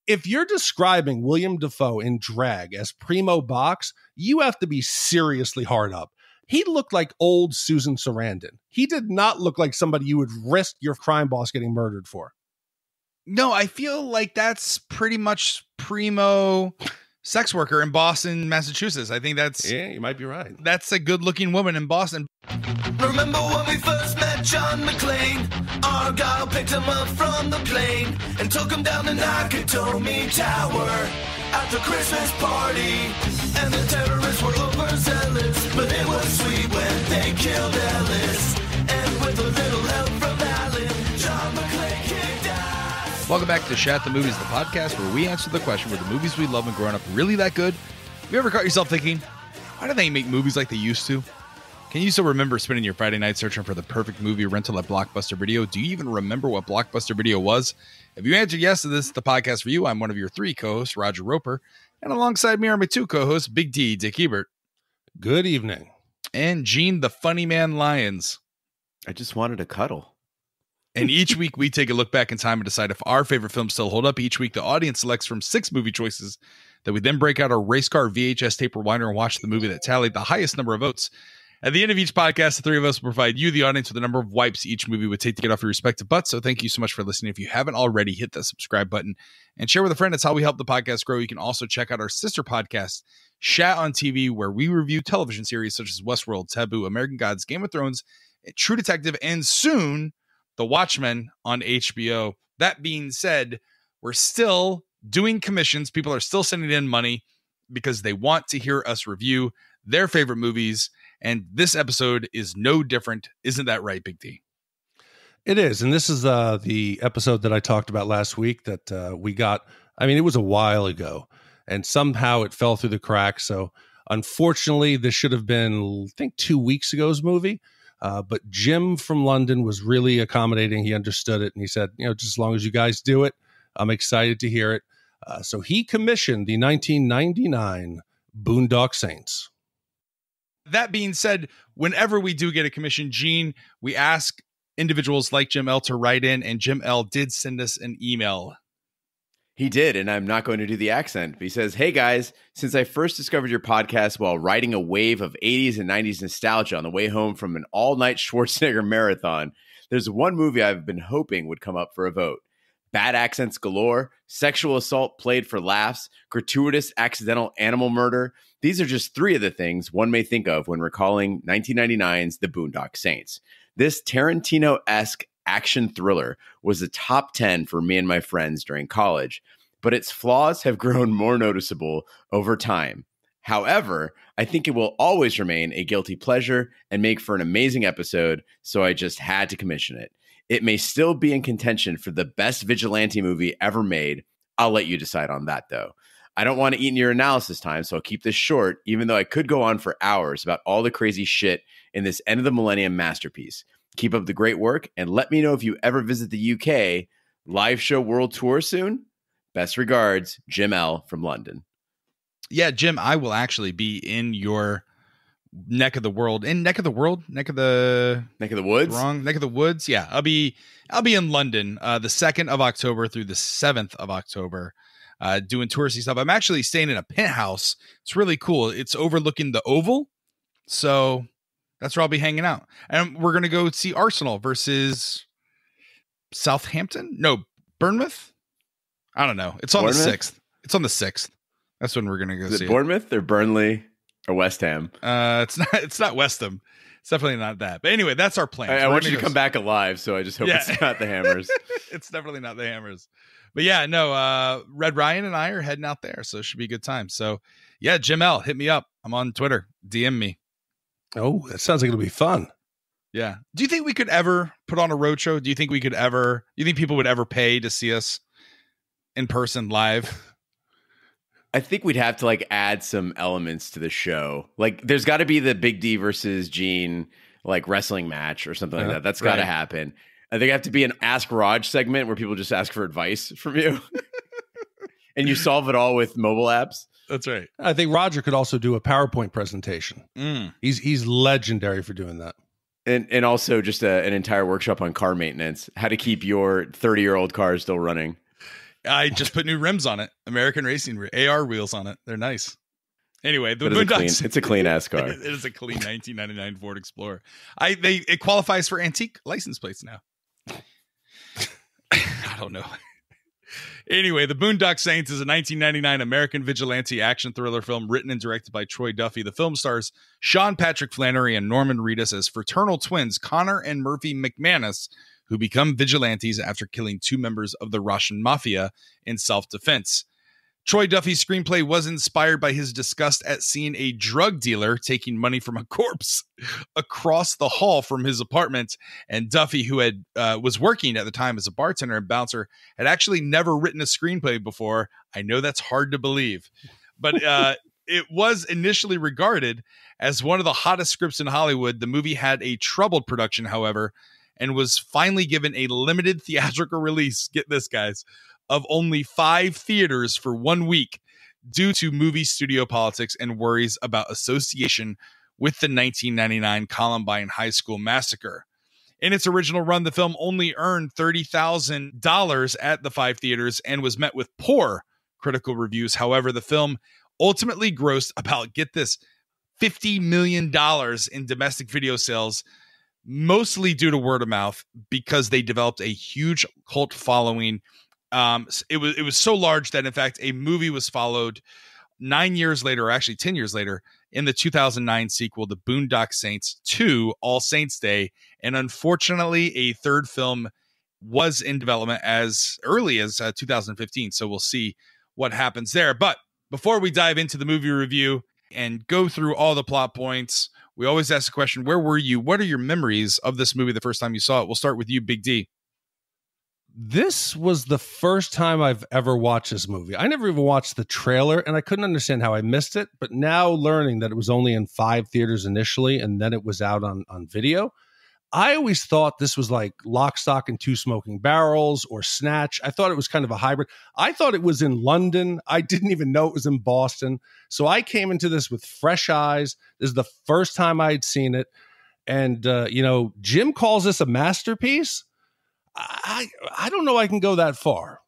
If you're describing Willem Dafoe in drag as Primo Box, you have to be seriously hard up. He looked like old Susan Sarandon. He did not look like somebody you would risk your crime boss getting murdered for. No, I feel like that's pretty much primo sex worker in Boston, Massachusetts. I think that's... Yeah, you might be right. That's a good-looking woman in Boston. Remember when we first met John McClane? Argyle picked him up from the plane and took him down the Nakatomi Tower at the Christmas party. And the terrorists were overzealous, but it was sweet when they killed Ellis. And with a little help from Alan, John McClane kicked ass. Welcome back to Shat The Movies, the podcast where we answer the question, were the movies we love when growing up really that good? Have you ever caught yourself thinking, why do they make movies like they used to? Can you still remember spending your Friday night searching for the perfect movie rental at Blockbuster Video? Do you even remember what Blockbuster Video was? If you answered yes to this, the podcast for you. I'm one of your three co-hosts, Roger Roper, and alongside me are my two co-hosts, Big D, Dick Ebert. Good evening. And Gene, the Funny Man Lyons. I just wanted a cuddle. And each week we take a look back in time and decide if our favorite films still hold up. Each week the audience selects from 6 movie choices that we then break out our race car VHS tape rewinder and watch the movie that tallied the highest number of votes. At the end of each podcast, the three of us will provide you, the audience, with the number of wipes each movie would take to get off your respective butts. So thank you so much for listening. If you haven't already, hit that subscribe button and share with a friend. That's how we help the podcast grow. You can also check out our sister podcast, Shat on TV, where we review television series such as Westworld, Taboo, American Gods, Game of Thrones, True Detective, and soon The Watchmen on HBO. That being said, we're still doing commissions. People are still sending in money because they want to hear us review their favorite movies. And this episode is no different. Isn't that right, Big D? It is. And this is the episode that I talked about last week that we got. I mean, it was a while ago and somehow it fell through the cracks. So unfortunately, this should have been, I think, 2 weeks ago's movie. But Jim from London was really accommodating. He understood it. And he said, just as long as you guys do it, I'm excited to hear it. So he commissioned the 1999 Boondock Saints. That being said, whenever we do get a commission, Gene, we ask individuals like Jim L to write in, and Jim L did send us an email. He did, and I'm not going to do the accent. He says, hey guys, since I first discovered your podcast while riding a wave of 80s and 90s nostalgia on the way home from an all-night Schwarzenegger marathon, there's one movie I've been hoping would come up for a vote. Bad accents galore, sexual assault played for laughs, gratuitous accidental animal murder. These are just 3 of the things one may think of when recalling 1999's The Boondock Saints. This Tarantino-esque action thriller was the top 10 for me and my friends during college, but its flaws have grown more noticeable over time. However, I think it will always remain a guilty pleasure and make for an amazing episode, so I just had to commission it. It may still be in contention for the best vigilante movie ever made. I'll let you decide on that, though. I don't want to eat in your analysis time, so I'll keep this short, even though I could go on for hours about all the crazy shit in this end of the millennium masterpiece. Keep up the great work, and let me know if you ever visit the UK. Live show world tour soon? Best regards, Jim L. from London. Yeah, Jim, I will actually be in your neck of the woods. Neck of the woods. Wrong. Neck of the woods. Yeah, I'll be in London the 2nd of October through the 7th of October, doing touristy stuff. I'm actually staying in a penthouse. It's really cool. It's overlooking the Oval, so that's where I'll be hanging out. And we're gonna go see Arsenal versus Southampton. No, Bournemouth. I don't know. It's on Bournemouth? the 6th. It's on the 6th. That's when we're gonna go Is see it Bournemouth or Burnley or West Ham? It's not West Ham. It's definitely not that. But anyway, that's our plan. I want you to come back alive, so I just hope it's not the Hammers. It's definitely not the Hammers. But yeah, no, Red Ryan and I are heading out there, so it should be a good time. So yeah, Jim L, hit me up. I'm on Twitter. DM me. Oh, that sounds like it'll be fun. Yeah. Do you think we could ever put on a road show? Do you think people would ever pay to see us in person live? I think we'd have to add some elements to the show. There's got to be the Big D versus Gene wrestling match or something like that. That's got to happen. I think I have to be an Ask Raj segment where people just ask for advice from you. And you solve it all with mobile apps. That's right. I think Roger could also do a PowerPoint presentation. He's legendary for doing that. And also just an entire workshop on car maintenance, how to keep your 30-year-old car still running. I just put new rims on it. American Racing AR wheels on it. They're nice. Anyway, the it's a clean ass car. It is a clean 1999 Ford Explorer. It qualifies for antique license plates now. I don't know. Anyway, The Boondock Saints is a 1999 American vigilante action thriller film written and directed by Troy Duffy. The film stars Sean Patrick Flanery and Norman Reedus as fraternal twins Connor and Murphy McManus, who become vigilantes after killing two members of the Russian mafia in self-defense. Troy Duffy's screenplay was inspired by his disgust at seeing a drug dealer taking money from a corpse across the hall from his apartment. And Duffy, who was working at the time as a bartender and bouncer, had actually never written a screenplay before. I know that's hard to believe, but it was initially regarded as one of the hottest scripts in Hollywood. The movie had a troubled production, however, and was finally given a limited theatrical release. Get this, guys. Of only 5 theaters for 1 week due to movie studio politics and worries about association with the 1999 Columbine High School massacre. In its original run, the film only earned $30,000 at the 5 theaters and was met with poor critical reviews. However, the film ultimately grossed about, get this, $50 million in domestic video sales, mostly due to word of mouth, because they developed a huge cult following. It was so large that, in fact, a movie was followed 9 years later, or actually 10 years later, in the 2009 sequel, The Boondock Saints 2, All Saints Day. And unfortunately, a third film was in development as early as 2015. So we'll see what happens there. But before we dive into the movie review and go through all the plot points, we always ask the question, where were you? What are your memories of this movie the first time you saw it? We'll start with you, Big D. This was the first time I've ever watched this movie. I never even watched the trailer, and I couldn't understand how I missed it. But now learning that it was only in 5 theaters initially, and then it was out on video, I always thought this was like Lock, Stock, and Two Smoking Barrels or Snatch. I thought it was kind of a hybrid. I thought it was in London. I didn't even know it was in Boston. So I came into this with fresh eyes. This is the first time I'd seen it. And, Jim calls this a masterpiece. I don't know I can go that far.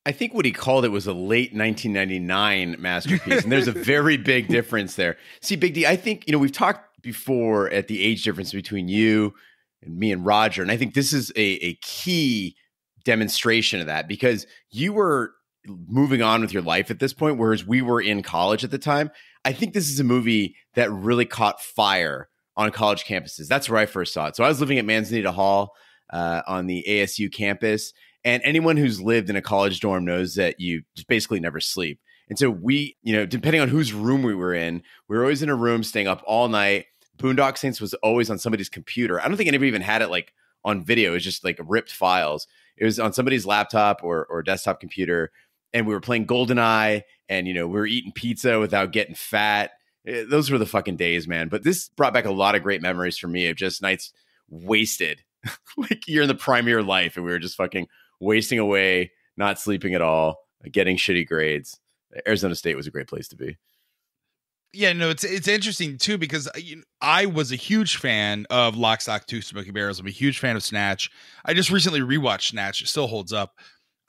I think what he called it was a late 1999 masterpiece, and there's a very big difference there. See, Big D, I think, we've talked before at the age difference between you and me and Roger, and I think this is a key demonstration of that, because you were moving on with your life at this point, whereas we were in college at the time. I think this is a movie that really caught fire on college campuses. That's where I first saw it. So I was living at Manzanita Hall, on the ASU campus. And anyone who's lived in a college dorm knows that you just basically never sleep. And so we, depending on whose room we were always in a room staying up all night. Boondock Saints was always on somebody's computer. I don't think anybody even had it like on video. It was just like ripped files. It was on somebody's laptop or desktop computer. And we were playing GoldenEye, and, we were eating pizza without getting fat. Those were the fucking days, man. But this brought back a lot of great memories for me of just nights wasted. Like you're in the prime of your life, and we were just fucking wasting away, not sleeping at all, getting shitty grades. Arizona State was a great place to be. Yeah, no, it's interesting too, because I was a huge fan of Lock, Stock, Two Smoking Barrels. I'm a huge fan of Snatch. I just recently rewatched Snatch. It still holds up.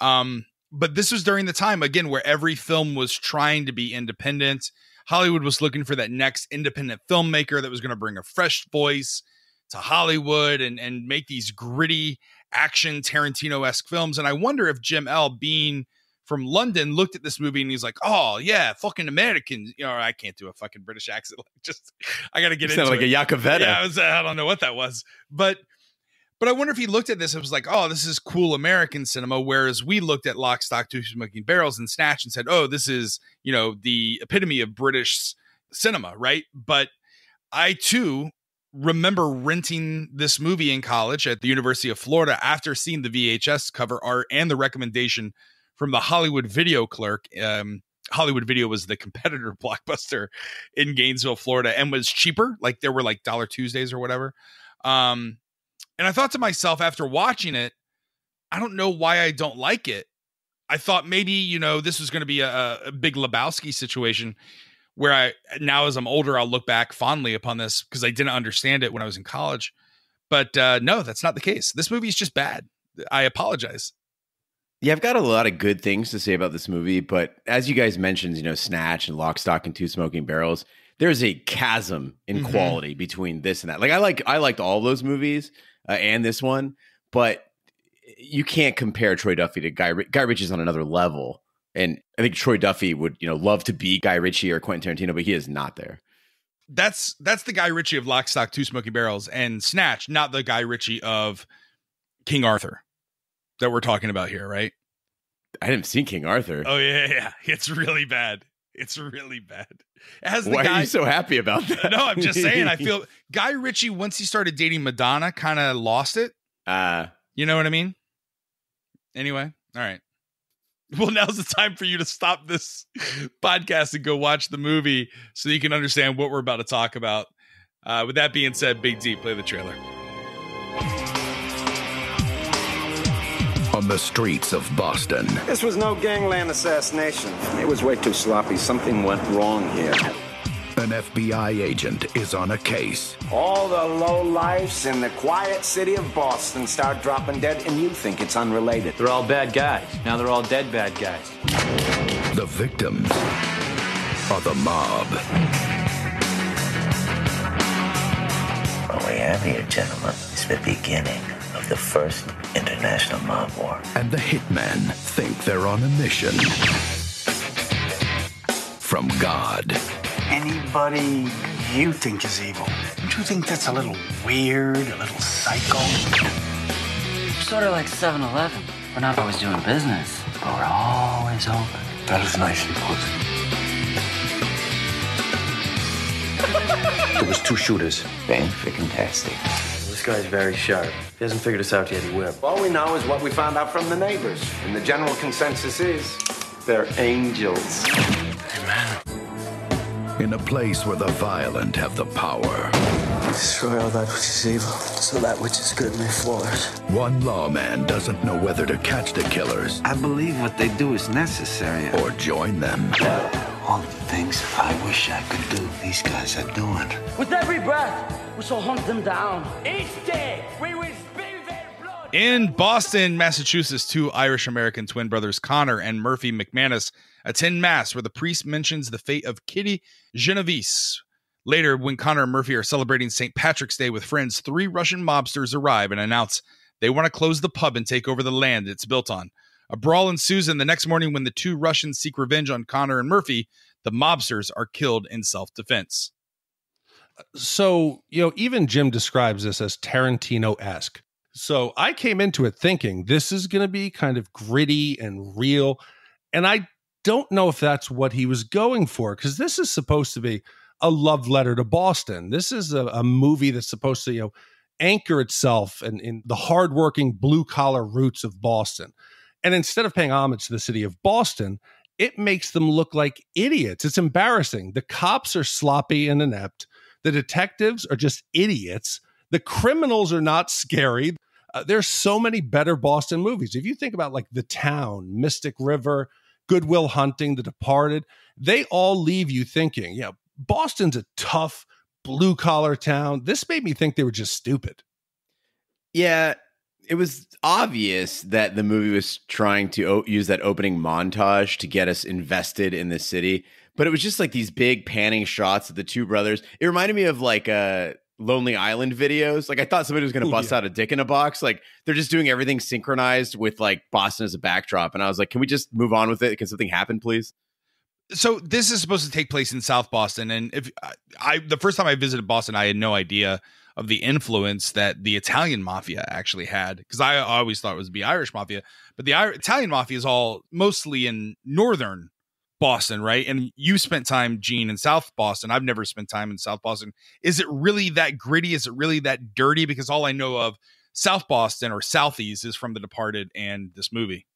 But this was during the time, again, where every film was trying to be independent. Hollywood was looking for that next independent filmmaker that was going to bring a fresh voice to Hollywood and make these gritty action Tarantino-esque films. And I wonder if Jim L, being from London, looked at this movie and he's like, oh yeah, fucking Americans. I can't do a fucking British accent. I got to get into it. Sounded like a Yacovetta. Yeah, I don't know what that was. But I wonder if he looked at this and was like, oh, this is cool American cinema. Whereas we looked at Lock, Stock, Two Smoking Barrels and Snatch and said, oh, this is, the epitome of British cinema, right? But I too remember renting this movie in college at the University of Florida after seeing the VHS cover art and the recommendation from the Hollywood Video clerk. Hollywood Video was the competitor Blockbuster in Gainesville, Florida, and was cheaper. Like there were like $1 Tuesdays or whatever. And I thought to myself after watching it, I don't know why I don't like it. I thought maybe, this was going to be a Big Lebowski situation, where now as I'm older, I'll look back fondly upon this because I didn't understand it when I was in college. But no, that's not the case. This movie is just bad. I apologize. Yeah, I've got a lot of good things to say about this movie, but as you guys mentioned, Snatch and Lock, Stock, and Two Smoking Barrels, there's a chasm in quality between this and that. Like I liked all those movies and this one, but you can't compare Troy Duffy to Guy Ritchie's on another level. And I think Troy Duffy would, love to be Guy Ritchie or Quentin Tarantino, but he is not there. That's the Guy Ritchie of Lock, Stock, Two Smoking Barrels and Snatch, not the Guy Ritchie of King Arthur that we're talking about here, right? I haven't seen King Arthur. Oh, yeah. It's really bad. It's really bad. Why are you so happy about that? No, I'm just saying, I feel Guy Ritchie, once he started dating Madonna, kind of lost it. You know what I mean? Anyway, all right. Well, now's the time for you to stop this podcast and go watch the movie so you can understand what we're about to talk about. With that being said, Big D, play the trailer. On the streets of Boston. This was no gangland assassination. It was way too sloppy. Something went wrong here. An FBI agent is on a case. All the lowlifes in the quiet city of Boston start dropping dead, and you think it's unrelated. They're all bad guys. Now they're all dead bad guys. The victims are the mob. What we have here, gentlemen, is the beginning of the first international mob war. And the hitmen think they're on a mission from God. Anybody you think is evil, don't you think that's a little weird, a little psycho? Sort of like 7-Eleven. We're not always doing business, but we're always open. That is nice and cozy. There was 2 shooters. Fan-freaking-tastic. This guy's very sharp. If he hasn't figured us out yet, he will. All we know is what we found out from the neighbors. And the general consensus is they're angels. Amen. In a place where the violent have the power. Destroy all that which is evil, so that which is good may flourish. One lawman doesn't know whether to catch the killers I believe what they do is necessary. or join them. All the things I wish I could do, these guys are doing. With every breath, we shall hunt them down. Each day, we will spill their blood. In Boston, Massachusetts, 2 Irish-American twin brothers, Connor and Murphy McManus, attend mass where the priest mentions the fate of Kitty Genovese. Later, when Connor and Murphy are celebrating St. Patrick's Day with friends, 3 Russian mobsters arrive and announce they want to close the pub and take over the land it's built on. A brawl ensues, and the next morning when the 2 Russians seek revenge on Connor and Murphy, the mobsters are killed in self-defense. So, even Jim describes this as Tarantino-esque. So I came into it thinking this is going to be kind of gritty and real. And I don't know if that's what he was going for, because this is supposed to be a love letter to Boston. This is a movie that's supposed to, anchor itself in the hardworking blue-collar roots of Boston. And instead of paying homage to the city of Boston, it makes them look like idiots. It's embarrassing. The cops are sloppy and inept. The detectives are just idiots. The criminals are not scary. There's so many better Boston movies. If you think about like The Town, Mystic River, Good Will Hunting, The Departed, they all leave you thinking, Boston's a tough blue-collar town. This made me think they were just stupid. Yeah, it was obvious that the movie was trying to use that opening montage to get us invested in the city, but it was just like these big panning shots of the 2 brothers. It reminded me of like Lonely Island videos. Like I thought somebody was going to bust out a dick in a box. Like they're just doing everything synchronized with like Boston as a backdrop. And I was like, can we just move on with it? Can something happen, please? So this is supposed to take place in South Boston. And if the first time I visited Boston, I had no idea of the influence that the Italian mafia actually had, because I always thought it was the Irish mafia, but the Italian mafia is all mostly in northern Boston, right? And you spent time, Gene, in South Boston. I've never spent time in South Boston. Is it really that gritty? Is it really that dirty? Because all I know of South Boston or Southeast is from The Departed and this movie.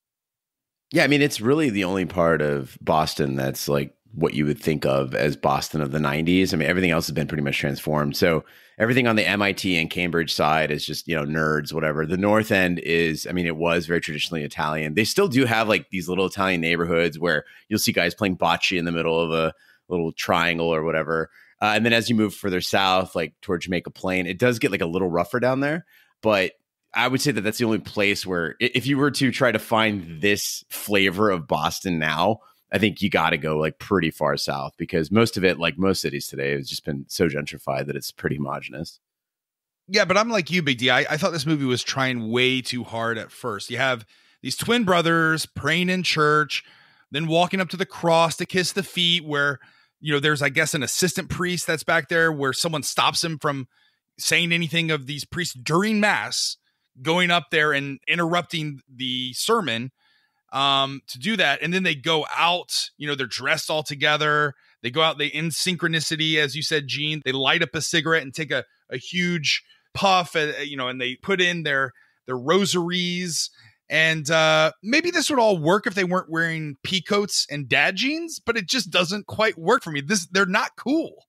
Yeah, I mean, it's really the only part of Boston that's like what you would think of as Boston of the 90s. I mean, everything else has been pretty much transformed. So everything on the MIT and Cambridge side is just, nerds, whatever. The North End is, I mean, it was very traditionally Italian. They still do have like these little Italian neighborhoods where you'll see guys playing bocce in the middle of a little triangle or whatever. And then as you move further south, like toward Jamaica Plain, it does get like a little rougher down there. But I would say that that's the only place where if you were to try to find this flavor of Boston now, I think you got to go like pretty far south, because most of it, like most cities today, has just been so gentrified that it's pretty homogenous. Yeah, but I'm like you, Big D. I thought this movie was trying way too hard at first. You have these twin brothers praying in church, then walking up to the cross to kiss the feet, where, you know, there's, I guess, an assistant priest that's back there where someone stops him from saying anything of these priests during mass, going up there and interrupting the sermon to do that. And then they go out, you know, they're dressed all together. They go out, they in synchronicity, as you said, Gene, they light up a cigarette and take a huge puff, you know, and they put in their rosaries. And maybe this would all work if they weren't wearing pea coats and dad jeans, but it just doesn't quite work for me. They're not cool.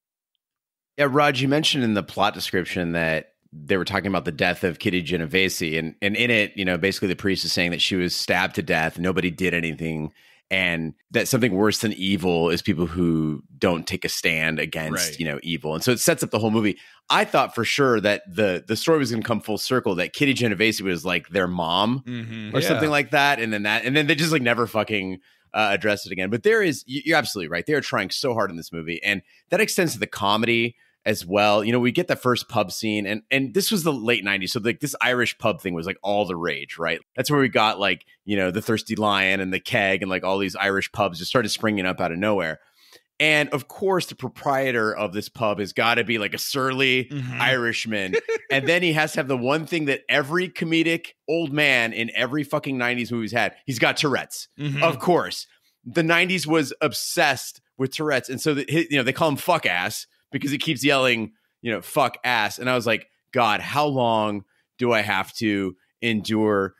Yeah, Raj, you mentioned in the plot description that they were talking about the death of Kitty Genovese, and in it, you know, basically the priest is saying that she was stabbed to death, nobody did anything, and that something worse than evil is people who don't take a stand against, you know, evil. And so it sets up the whole movie. I thought for sure that the story was going to come full circle, that Kitty Genovese was like their mom or something like that, and then they just like never fucking addressed it again. But you're absolutely right. They are trying so hard in this movie, and that extends to the comedy as well. You know, we get the first pub scene, and this was the late 90s. So like this Irish pub thing was like all the rage, right? That's where we got like, you know, the Thirsty Lion and the Keg and like all these Irish pubs just started springing up out of nowhere. And of course, the proprietor of this pub has got to be like a surly Irishman. And then he has to have the one thing that every comedic old man in every fucking 90s movie's had. He's got Tourette's. Of course. The 90s was obsessed with Tourette's. And so, you know, they call him fuck ass, because he keeps yelling, you know, fuck ass. And I was like, God, how long do I have to endure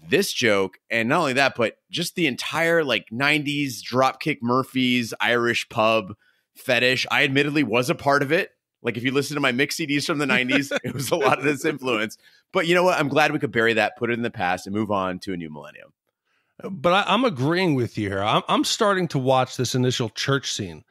this joke? And not only that, but just the entire like 90s Dropkick Murphys Irish pub fetish. I admittedly was a part of it. Like if you listen to my mix CDs from the 90s, it was a lot of this influence. But you know what? I'm glad we could bury that, put it in the past, and move on to a new millennium. But I'm agreeing with you here. I'm starting to watch this initial church scene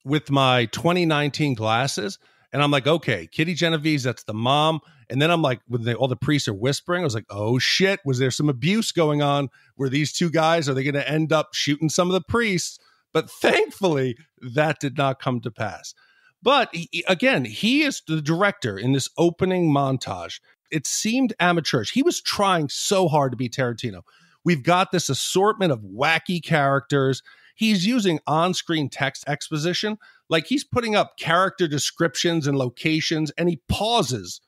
with my 2019 glasses, and I'm like, okay, Kitty Genovese, that's the mom. And then I'm like, when all the priests are whispering, I was like, oh shit, was there some abuse going on where these two guys, are they going to end up shooting some of the priests? But thankfully, that did not come to pass. But he is the director in this opening montage. It seemed amateurish. He was trying so hard to be Tarantino. We've got this assortment of wacky characters. He's using on-screen text exposition, like he's putting up character descriptions and locations, and he pauses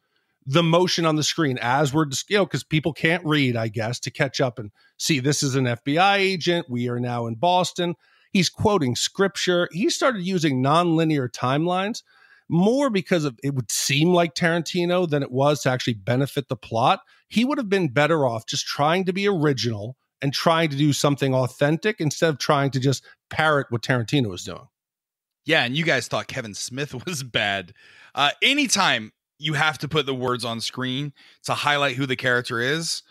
the motion on the screen as we're, you know, because people can't read, I guess, to catch up and see this is an FBI agent. We are now in Boston. He's quoting scripture. He started using nonlinear timelines more because it would seem like Tarantino than it was to actually benefit the plot. He would have been better off just trying to be original and trying to do something authentic instead of trying to just parrot what Tarantino was doing. Yeah, and you guys thought Kevin Smith was bad. Anytime you have to put the words on screen to highlight who the character is,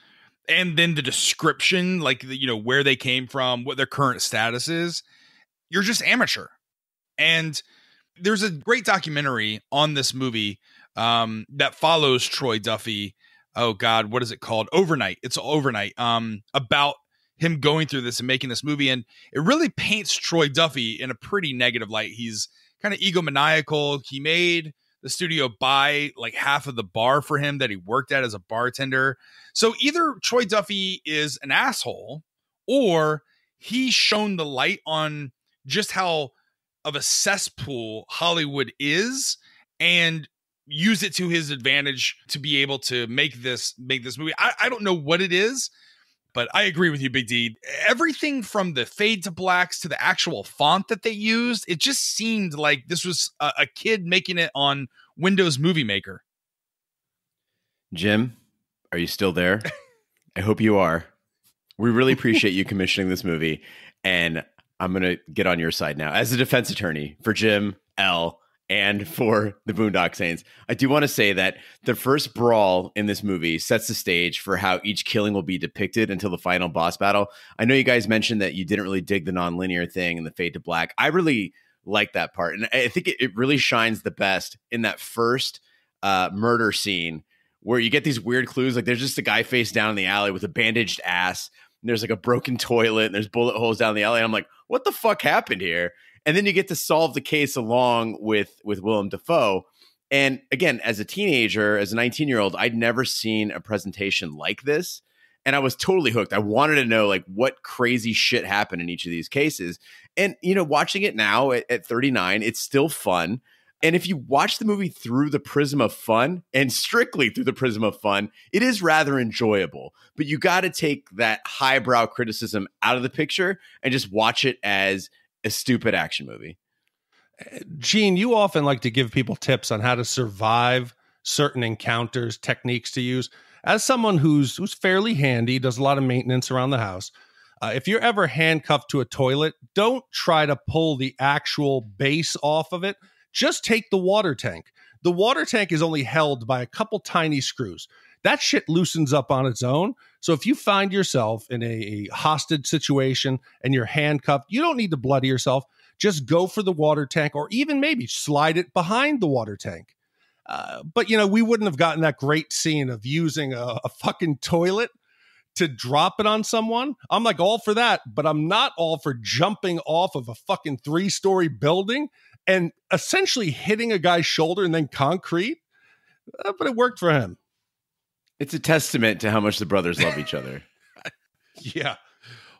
and then the description, like, you know, where they came from, what their current status is, you're just amateur. And there's a great documentary on this movie that follows Troy Duffy. Oh God, what is it called? Overnight. It's Overnight. About him going through this and making this movie. And it really paints Troy Duffy in a pretty negative light. He's kind of egomaniacal. He made the studio buy like half of the bar for him that he worked at as a bartender. So either Troy Duffy is an asshole, or he's shown the light on just how of a cesspool Hollywood is, and use it to his advantage to be able to make this movie. I don't know what it is, but I agree with you, Big D. Everything from the fade to blacks to the actual font that they used, it just seemed like this was a kid making it on Windows Movie Maker. Jim, are you still there? I hope you are. We really appreciate you commissioning this movie, and I'm going to get on your side now. As a defense attorney for Jim, L, and for the Boondock Saints, I do want to say that the first brawl in this movie sets the stage for how each killing will be depicted until the final boss battle. I know you guys mentioned that you didn't really dig the nonlinear thing and the fade to black. I really like that part. And I think it really shines the best in that first murder scene where you get these weird clues. Like there's just a guy face down in the alley with a bandaged ass. And there's like a broken toilet and there's bullet holes down the alley. And I'm like, what the fuck happened here? And then you get to solve the case along with Willem Dafoe. And again, as a teenager, as a 19-year-old, I'd never seen a presentation like this. And I was totally hooked. I wanted to know like what crazy shit happened in each of these cases. And, you know, watching it now at 39, it's still fun. And if you watch the movie through the prism of fun and strictly through the prism of fun, it is rather enjoyable. But you got to take that highbrow criticism out of the picture and just watch it as a stupid action movie. Gene, you often like to give people tips on how to survive certain encounters, techniques to use. As someone who's fairly handy, does a lot of maintenance around the house, if you're ever handcuffed to a toilet, don't try to pull the actual base off of it. Just take the water tank. The water tank is only held by a couple tiny screws. That shit loosens up on its own. So if you find yourself in a hostage situation and you're handcuffed, you don't need to bloody yourself. Just go for the water tank or even maybe slide it behind the water tank. But, you know, we wouldn't have gotten that great scene of using a fucking toilet to drop it on someone. I'm like all for that, but I'm not all for jumping off of a fucking 3-story building and essentially hitting a guy's shoulder and then concrete. But it worked for him. It's a testament to how much the brothers love each other. Yeah.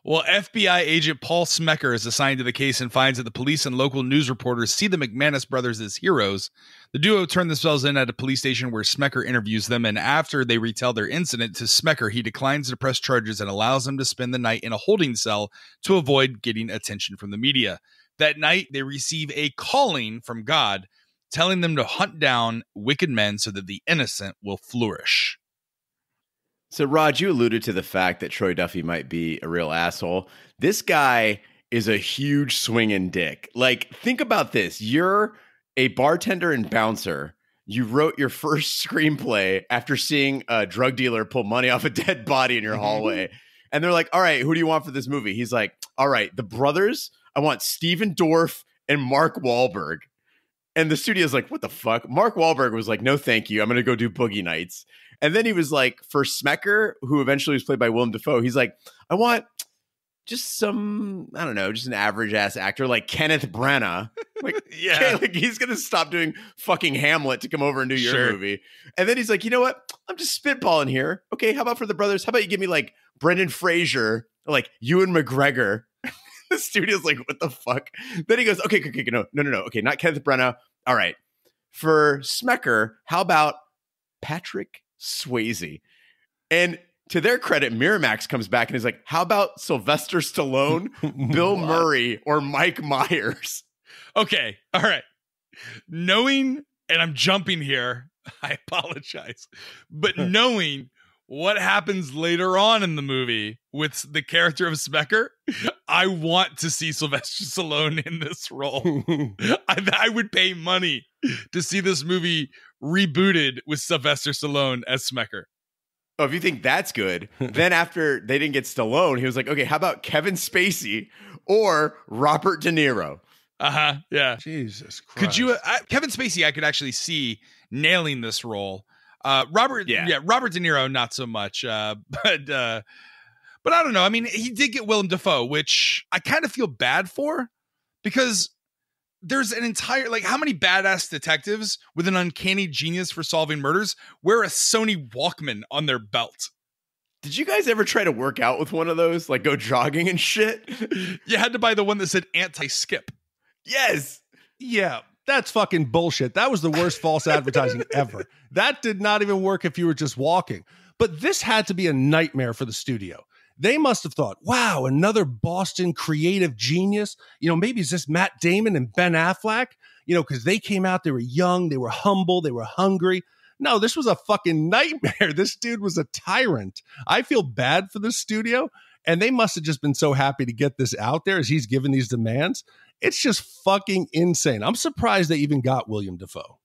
Well, FBI agent Paul Smecker is assigned to the case and finds that the police and local news reporters see the McManus brothers as heroes. The duo turn themselves in at a police station where Smecker interviews them, and after they retell their incident to Smecker, he declines to press charges and allows them to spend the night in a holding cell to avoid getting attention from the media. That night, they receive a calling from God, telling them to hunt down wicked men so that the innocent will flourish. So, Rod, you alluded to the fact that Troy Duffy might be a real asshole. This guy is a huge swinging dick. Like, think about this. You're a bartender and bouncer. You wrote your first screenplay after seeing a drug dealer pull money off a dead body in your hallway. And they're like, all right, who do you want for this movie? He's like, all right, the brothers, I want Steven Dorff and Mark Wahlberg. And the studio's like, what the fuck? Mark Wahlberg was like, no, thank you. I'm going to go do Boogie Nights. And then he was like, for Smecker, who eventually was played by Willem Dafoe, he's like, I want just some, I don't know, just an average ass actor like Kenneth Branagh. Like, yeah, okay, like he's going to stop doing fucking Hamlet to come over and do your movie. And then he's like, you know what? I'm just spitballing here. Okay, how about for the brothers? How about you give me like Brendan Fraser, or like Ewan McGregor? The studio's like, what the fuck? Then he goes, okay, no. Okay, not Kenneth Branagh. All right. For Smecker, how about Patrick Swayze? And to their credit, Miramax comes back and is like, how about Sylvester Stallone, Bill Murray, or Mike Myers? Okay. All right. Knowing, and I'm jumping here, I apologize, but knowing what happens later on in the movie with the character of Smecker, I want to see Sylvester Stallone in this role. I would pay money to see this movie rebooted with Sylvester Stallone as Smecker. Oh, if you think that's good, then after they didn't get Stallone, he was like, okay, how about Kevin Spacey or Robert De Niro? Uh-huh, yeah. Jesus Christ. Could you, Kevin Spacey, I could actually see nailing this role. Robert De Niro, not so much. But I don't know. I mean, he did get Willem Dafoe, which I kind of feel bad for because there's an entire, like, how many badass detectives with an uncanny genius for solving murders wear a Sony Walkman on their belt? Did you guys ever try to work out with one of those? Like go jogging and shit? You had to buy the one that said anti-skip. Yes. Yeah. That's fucking bullshit. That was the worst false advertising ever. That did not even work if you were just walking. But this had to be a nightmare for the studio. They must have thought, wow, another Boston creative genius. You know, maybe it's this Matt Damon and Ben Affleck, you know, because they came out, they were young, they were humble, they were hungry. No, this was a fucking nightmare. This dude was a tyrant. I feel bad for the studio, and they must have just been so happy to get this out there as he's given these demands. It's just fucking insane. I'm surprised they even got Willem Dafoe.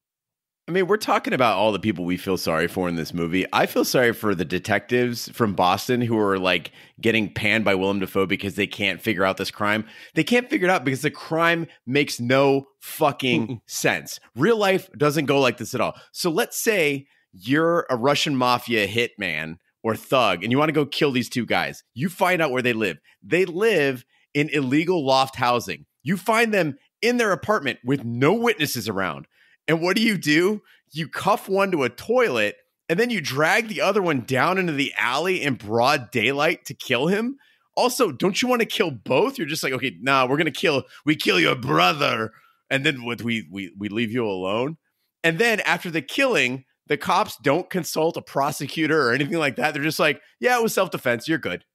I mean, we're talking about all the people we feel sorry for in this movie. I feel sorry for the detectives from Boston who are like getting panned by Willem Dafoe because they can't figure out this crime. They can't figure it out because the crime makes no fucking sense. Real life doesn't go like this at all. So let's say you're a Russian mafia hitman or thug, and you want to go kill these two guys. You find out where they live. They live in illegal loft housing. You find them in their apartment with no witnesses around. And what do? You cuff one to a toilet, and then you drag the other one down into the alley in broad daylight to kill him. Also, don't you want to kill both? You're just like, okay, nah, we kill your brother, and then we leave you alone. And then after the killing, the cops don't consult a prosecutor or anything like that. They're just like, yeah, it was self-defense. You're good.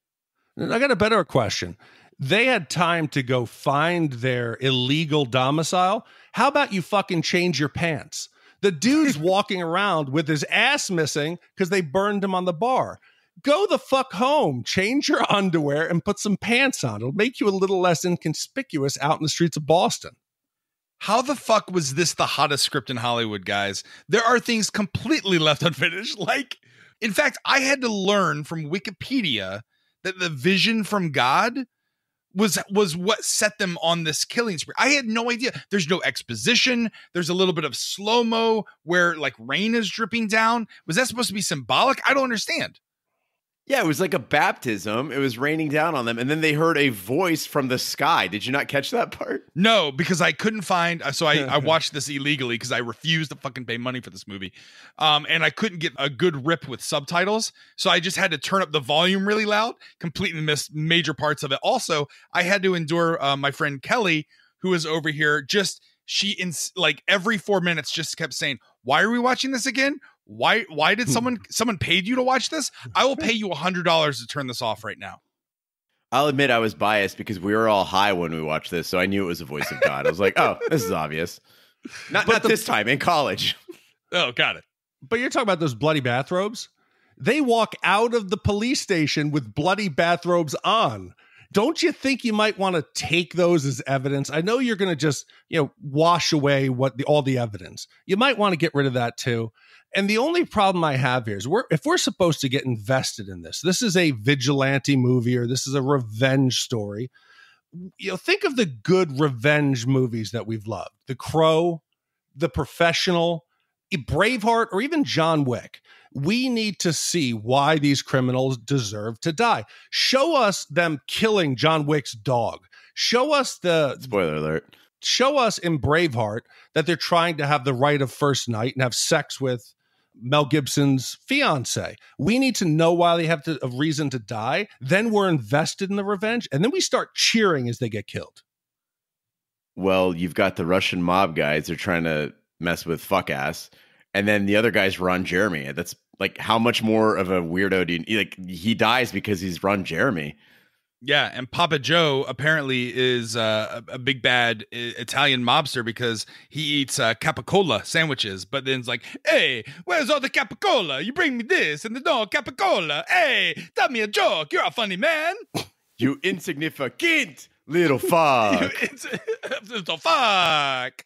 I got a better question. They had time to go find their illegal domicile. How about you fucking change your pants? The dude's walking around with his ass missing because they burned him on the bar. Go the fuck home, change your underwear, and put some pants on. It'll make you a little less inconspicuous out in the streets of Boston. How the fuck was this the hottest script in Hollywood, guys? There are things completely left unfinished. Like, in fact, I had to learn from Wikipedia that the vision from God was what set them on this killing spree. I had no idea. There's no exposition. There's a little bit of slow-mo where like rain is dripping down. Was that supposed to be symbolic? I don't understand. Yeah, it was like a baptism. It was raining down on them. And then they heard a voice from the sky. Did you not catch that part? No, because I couldn't find. So I watched this illegally because I refused to fucking pay money for this movie. And I couldn't get a good rip with subtitles. So I just had to turn up the volume really loud, completely missed major parts of it. Also, I had to endure my friend Kelly, who is over here. Like every 4 minutes just kept saying, why are we watching this again? Why did someone paid you to watch this? I will pay you $100 to turn this off right now. I'll admit I was biased because we were all high when we watched this, so I knew it was the voice of God. I was like, oh, this is obvious. Not this time, in college. Oh, got it. But you're talking about those bloody bathrobes? They walk out of the police station with bloody bathrobes on. Don't you think you might want to take those as evidence? I know you're going to just, wash away all the evidence. You might want to get rid of that too. And the only problem I have here is if we're supposed to get invested in this is a vigilante movie or this is a revenge story. Think of the good revenge movies that we've loved. The Crow, The Professional, Braveheart, or even John Wick. We need to see why these criminals deserve to die. Show us them killing John Wick's dog. Show us spoiler alert. Show us in Braveheart that they're trying to have the right of first night and have sex with Mel Gibson's fiance. We need to know why they have a reason to die. Then we're invested in the revenge, and then we start cheering as they get killed. Well, you've got the Russian mob guys. They're trying to mess with fuck ass. And then the other guy's Ron Jeremy. That's like, how much more of a weirdo do you like? He dies because he's Ron Jeremy. Yeah, and Papa Joe apparently is a big bad Italian mobster because he eats capicola sandwiches. But then it's like, hey, where's all the capicola? You bring me this and no capicola. Hey, tell me a joke. You're a funny man. You insignificant little fuck. Little fuck.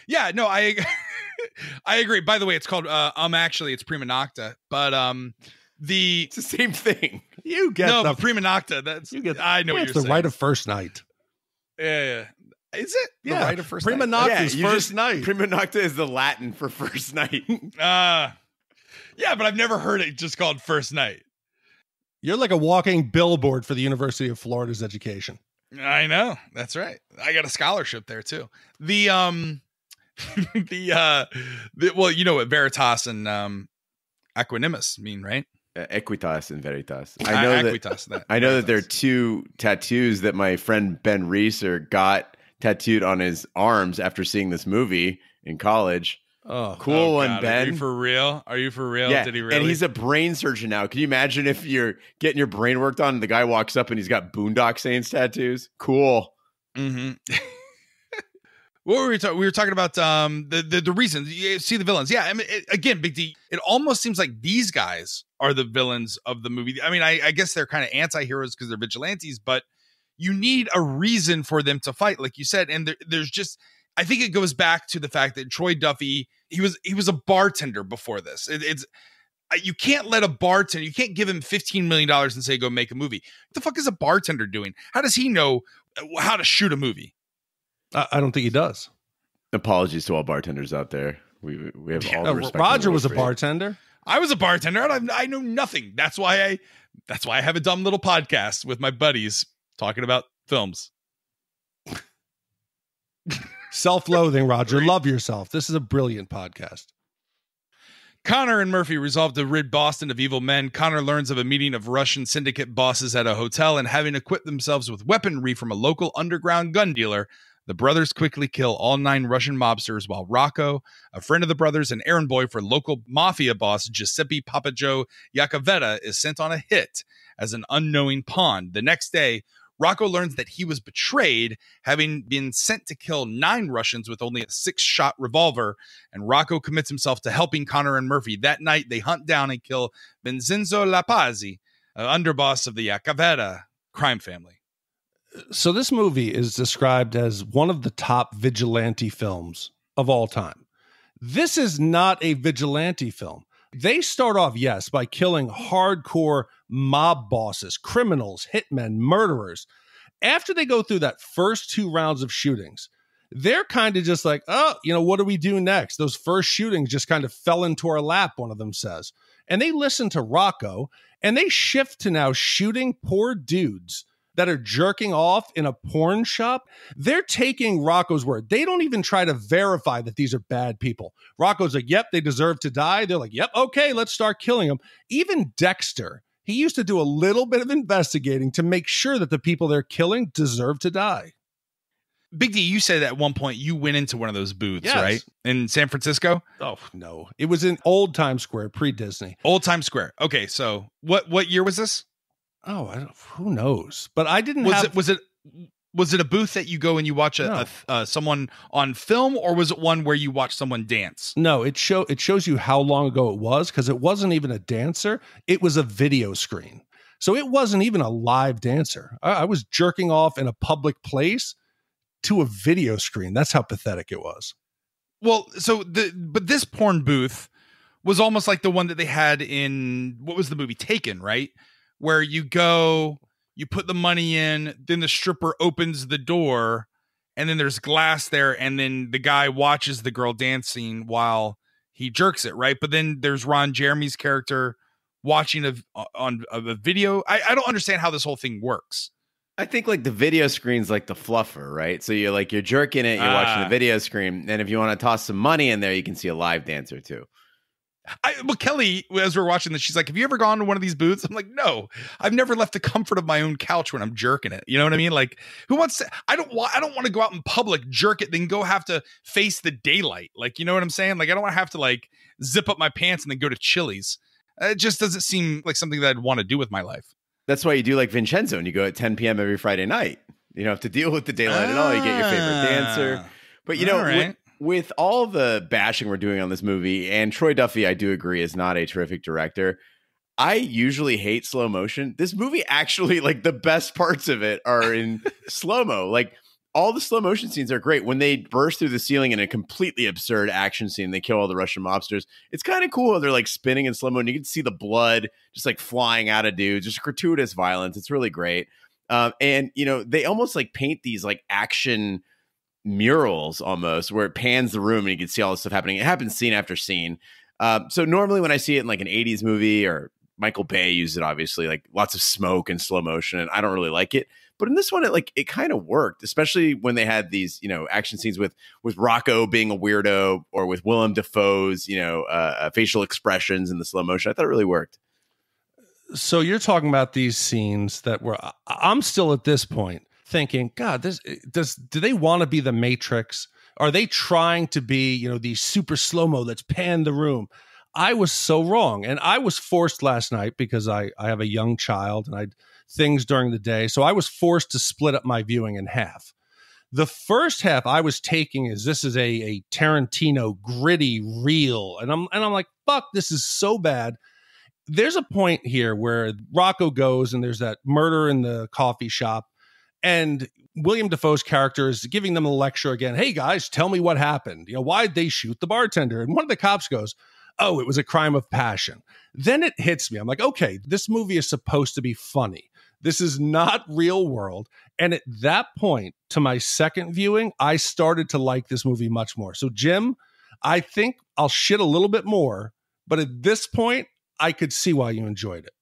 Yeah, no, I agree. By the way, it's called actually it's prima nocta, but it's the same thing. You get but prima nocta. I know what you're the saying. Right of first night. Yeah. Is it the right of first prima night? Nocta is first night. Prima nocta is the Latin for first night. Yeah, but I've never heard it just called first night. You're like a walking billboard for the University of Florida's education. I know. That's right. I got a scholarship there too. Well, you know what Veritas and Equanimus mean, right? Equitas and Veritas. I know that there are two tattoos that my friend Ben Reeser got tattooed on his arms after seeing this movie in college. Oh, cool one, God. Ben. Are you for real? Yeah, Did he really? And he's a brain surgeon now. Can you imagine if you're getting your brain worked on and the guy walks up and he's got Boondock Saints tattoos? Cool. Mm-hmm. What were we talking? We were talking about the reasons. You see the villains. Yeah, I mean, again, Big D. It almost seems like these guys are the villains of the movie. I mean, I guess they're kind of anti-heroes because they're vigilantes, but you need a reason for them to fight, like you said. And there's just, I think it goes back to the fact that Troy Duffy, he was a bartender before this. You can't let a bartender, you can't give him $15 million and say, go make a movie. What the fuck is a bartender doing? How does he know how to shoot a movie? I don't think he does. Apologies to all bartenders out there. We have all the respect. Roger was a bartender. I was a bartender. I know nothing. That's why I have a dumb little podcast with my buddies talking about films. Self-loathing, Roger. Love yourself. This is a brilliant podcast. Connor and Murphy resolve to rid Boston of evil men. Connor learns of a meeting of Russian syndicate bosses at a hotel, and having equipped themselves with weaponry from a local underground gun dealer, the brothers quickly kill all 9 Russian mobsters, while Rocco, a friend of the brothers and errand boy for local mafia boss Giuseppe Papajo Iacovetta, is sent on a hit as an unknowing pawn. The next day, Rocco learns that he was betrayed, having been sent to kill 9 Russians with only a 6-shot revolver, and Rocco commits himself to helping Connor and Murphy. That night, they hunt down and kill Vincenzo Lapazzi, underboss of the Iacovetta crime family. So this movie is described as one of the top vigilante films of all time. This is not a vigilante film. They start off, yes, by killing hardcore mob bosses, criminals, hitmen, murderers. After they go through that first 2 rounds of shootings, they're kind of just like, oh, what do we do next? Those first shootings just kind of fell into our lap, one of them says. And they listen to Rocco, and they shift to now shooting poor dudes that are jerking off in a porn shop. They're taking Rocco's word. They don't even try to verify that these are bad people. Rocco's like, yep, they deserve to die. They're like, yep, okay, let's start killing them. Even Dexter, he used to do a little bit of investigating to make sure that the people they're killing deserve to die. Big D, you said at one point you went into one of those booths, yes. right? In San Francisco? Oh, no. It was in Old Times Square, pre-Disney. Old Times Square. Okay, so what year was this? Oh, who knows? But I didn't Was it a booth that you go and you watch someone on film, or was it one where you watch someone dance? No, it shows you how long ago it was, because it wasn't even a dancer. It was a video screen. So it wasn't even a live dancer. I was jerking off in a public place to a video screen. That's how pathetic it was. Well, but this porn booth was almost like the one that they had in, what was the movie, Taken, right? Where you go, you put the money in, then the stripper opens the door, and then there's glass there, and then the guy watches the girl dancing while he jerks it, right? But then there's Ron Jeremy's character watching a video. I don't understand how this whole thing works. I think like the video screen's like the fluffer, right? So you're jerking it, you're watching the video screen, and if you want to toss some money in there, you can see a live dancer too. Well, Kelly, as we're watching this, she's like, have you ever gone to one of these booths? I'm like, no, I've never left the comfort of my own couch when I'm jerking it. You know what I mean? Like, who wants to, I don't want to go out in public, jerk it, then go have to face the daylight. Like, you know what I'm saying? Like, I don't want to have to like zip up my pants and then go to Chili's. It just doesn't seem like something that I'd want to do with my life. That's why you do like Vincenzo and you go at 10 p.m. every Friday night. You don't have to deal with the daylight at all. You get your favorite dancer. But right. With all the bashing we're doing on this movie, and Troy Duffy, I do agree, is not a terrific director. I usually hate slow motion. This movie actually, like, the best parts of it are in slow-mo. Like, all the slow motion scenes are great. When they burst through the ceiling in a completely absurd action scene, they kill all the Russian mobsters. It's kind of cool. They're like spinning in slow mo, and you can see the blood just like flying out of dudes. Just gratuitous violence. It's really great. And they almost like paint these like action murals almost, where it pans the room and you can see all this stuff happening. It happens scene after scene. So normally when I see it in like an 80s movie, or Michael Bay used it, obviously, like lots of smoke and slow motion, and I don't really like it. But in this one, it kind of worked, especially when they had these, action scenes with Rocco being a weirdo, or with Willem Dafoe's, facial expressions in the slow motion. I thought it really worked. So you're talking about these scenes that I'm still at this point thinking, God, do they want to be the Matrix? Are they trying to be, these super slow-mo that's panned the room? I was so wrong. And I was forced last night, because I have a young child and I had things during the day. So I was forced to split up my viewing in half. The first half I was taking this is a Tarantino gritty reel. And I'm like, fuck, this is so bad. There's a point here where Rocco goes and there's that murder in the coffee shop. And Willem Dafoe's character is giving them a lecture again. Hey guys, tell me what happened. Why'd they shoot the bartender? And one of the cops goes, oh, it was a crime of passion. Then it hits me. I'm like, okay, this movie is supposed to be funny. This is not real world. And at that point, to my second viewing, I started to like this movie much more. So Jim, I think I'll shit a little bit more, But at this point, I could see why you enjoyed it.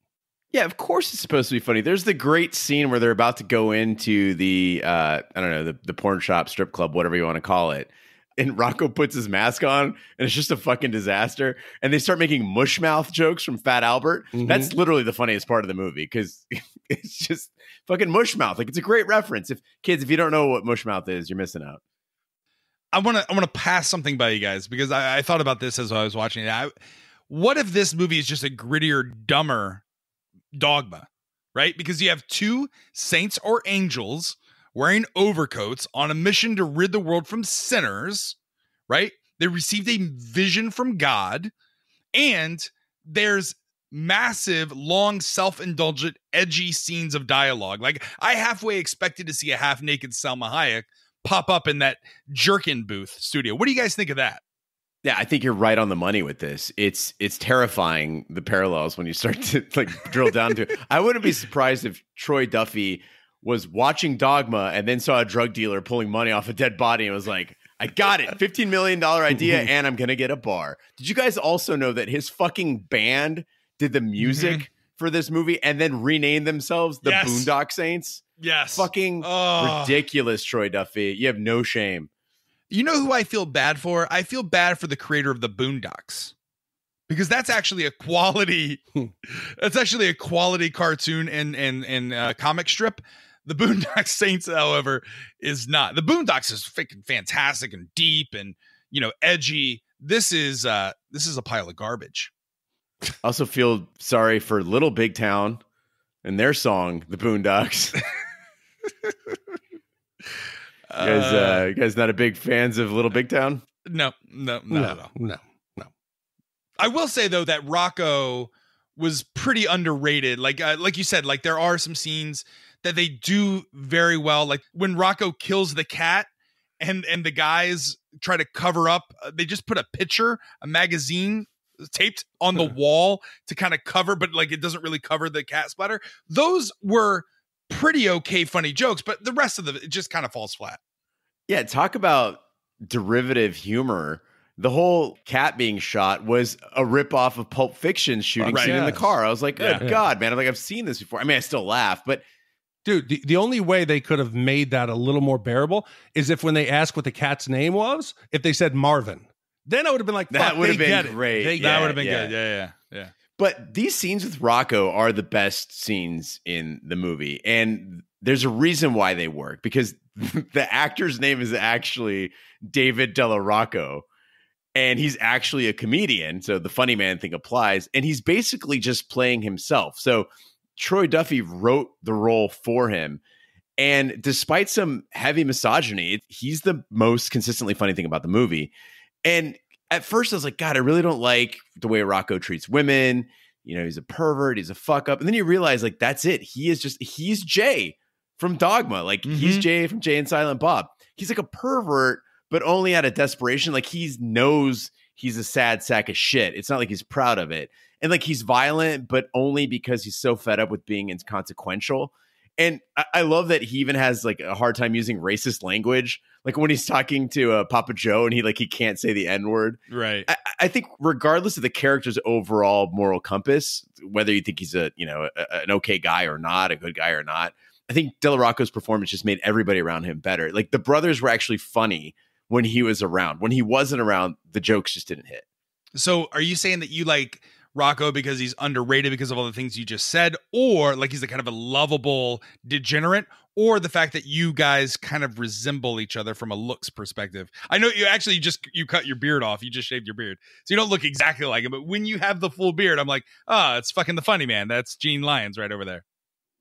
Yeah, of course it's supposed to be funny. There's the great scene where they're about to go into the, I don't know, the porn shop, strip club, whatever you want to call it. And Rocco puts his mask on, and it's just a fucking disaster. And they start making mush mouth jokes from Fat Albert. Mm-hmm. That's literally the funniest part of the movie because it's just fucking mush mouth. Like, it's a great reference. If you don't know what mush mouth is, you're missing out. I want to pass something by you guys because I thought about this as I was watching it. What if this movie is just a grittier, dumber Dogma, right? Because you have two saints or angels wearing overcoats on a mission to rid the world from sinners, right? They received a vision from God, and there's massive, long, self-indulgent, edgy scenes of dialogue. Like, I halfway expected to see a half-naked Salma Hayek pop up in that Jerkin booth studio. What do you guys think of that? Yeah, I think you're right on the money with this. It's terrifying, the parallels when you start to like drill down to it. I wouldn't be surprised if Troy Duffy was watching Dogma and then saw a drug dealer pulling money off a dead body and was like, I got it, $15 million idea, and I'm going to get a bar. Did you guys also know that his fucking band did the music for this movie and then renamed themselves the Boondock Saints? Yes. Fucking ridiculous, Troy Duffy. You have no shame. You know who I feel bad for? I feel bad for the creator of the Boondocks. Because that's actually a quality cartoon and comic strip. The Boondock Saints, however, is not. The Boondocks is freaking fantastic and deep and, you know, edgy. This is a pile of garbage. I also feel sorry for Little Big Town and their song, The Boondocks. You guys not a big fans of Little Big Town? No, not at all. No. I will say though that Rocco was pretty underrated. Like you said, like there are some scenes that they do very well. Like when Rocco kills the cat and the guys try to cover up, they just put a magazine taped on the wall to kind of cover, but like it doesn't really cover the cat splatter. Those were pretty okay, funny jokes, but the rest of it just kind of falls flat. Yeah, talk about derivative humor. The whole cat being shot was a ripoff of Pulp Fiction's shooting scene in the car. I was like, good God, man. I'm like, I've seen this before. I mean, I still laugh, but dude, the only way they could have made that a little more bearable is if when they asked what the cat's name was, if they said Marvin. Then I would have been like, that would have been great. That would have been good. Yeah. But these scenes with Rocco are the best scenes in the movie. And there's a reason why they work, because the actor's name is actually David Della Rocco. And he's actually a comedian, so the funny man thing applies. And he's basically just playing himself. So Troy Duffy wrote the role for him. And despite some heavy misogyny, he's the most consistently funny thing about the movie. And at first I was like, God, I really don't like the way Rocco treats women. You know, he's a pervert. He's a fuck up. And then you realize, like, that's it. He's Jay from Dogma. Like, he's Jay from Jay and Silent Bob. He's like a pervert, but only out of desperation. Like, he knows he's a sad sack of shit. It's not like he's proud of it. And like, he's violent, but only because he's so fed up with being inconsequential. And I love that he even has like a hard time using racist language. Like when he's talking to Papa Joe and he can't say the N-word. Right. I think regardless of the character's overall moral compass, whether you think he's an okay guy or not, a good guy or not, I think Della Rocco's performance just made everybody around him better. Like the brothers were actually funny when he was around. When he wasn't around, the jokes just didn't hit. So are you saying that you like Rocco because he's underrated because of all the things you just said, or like he's a kind of a lovable degenerate, or the fact that you guys kind of resemble each other from a looks perspective? I know you actually you cut your beard off. You just shaved your beard. So you don't look exactly like him, but when you have the full beard, I'm like, it's fucking the funny man. That's Gene Lyons right over there.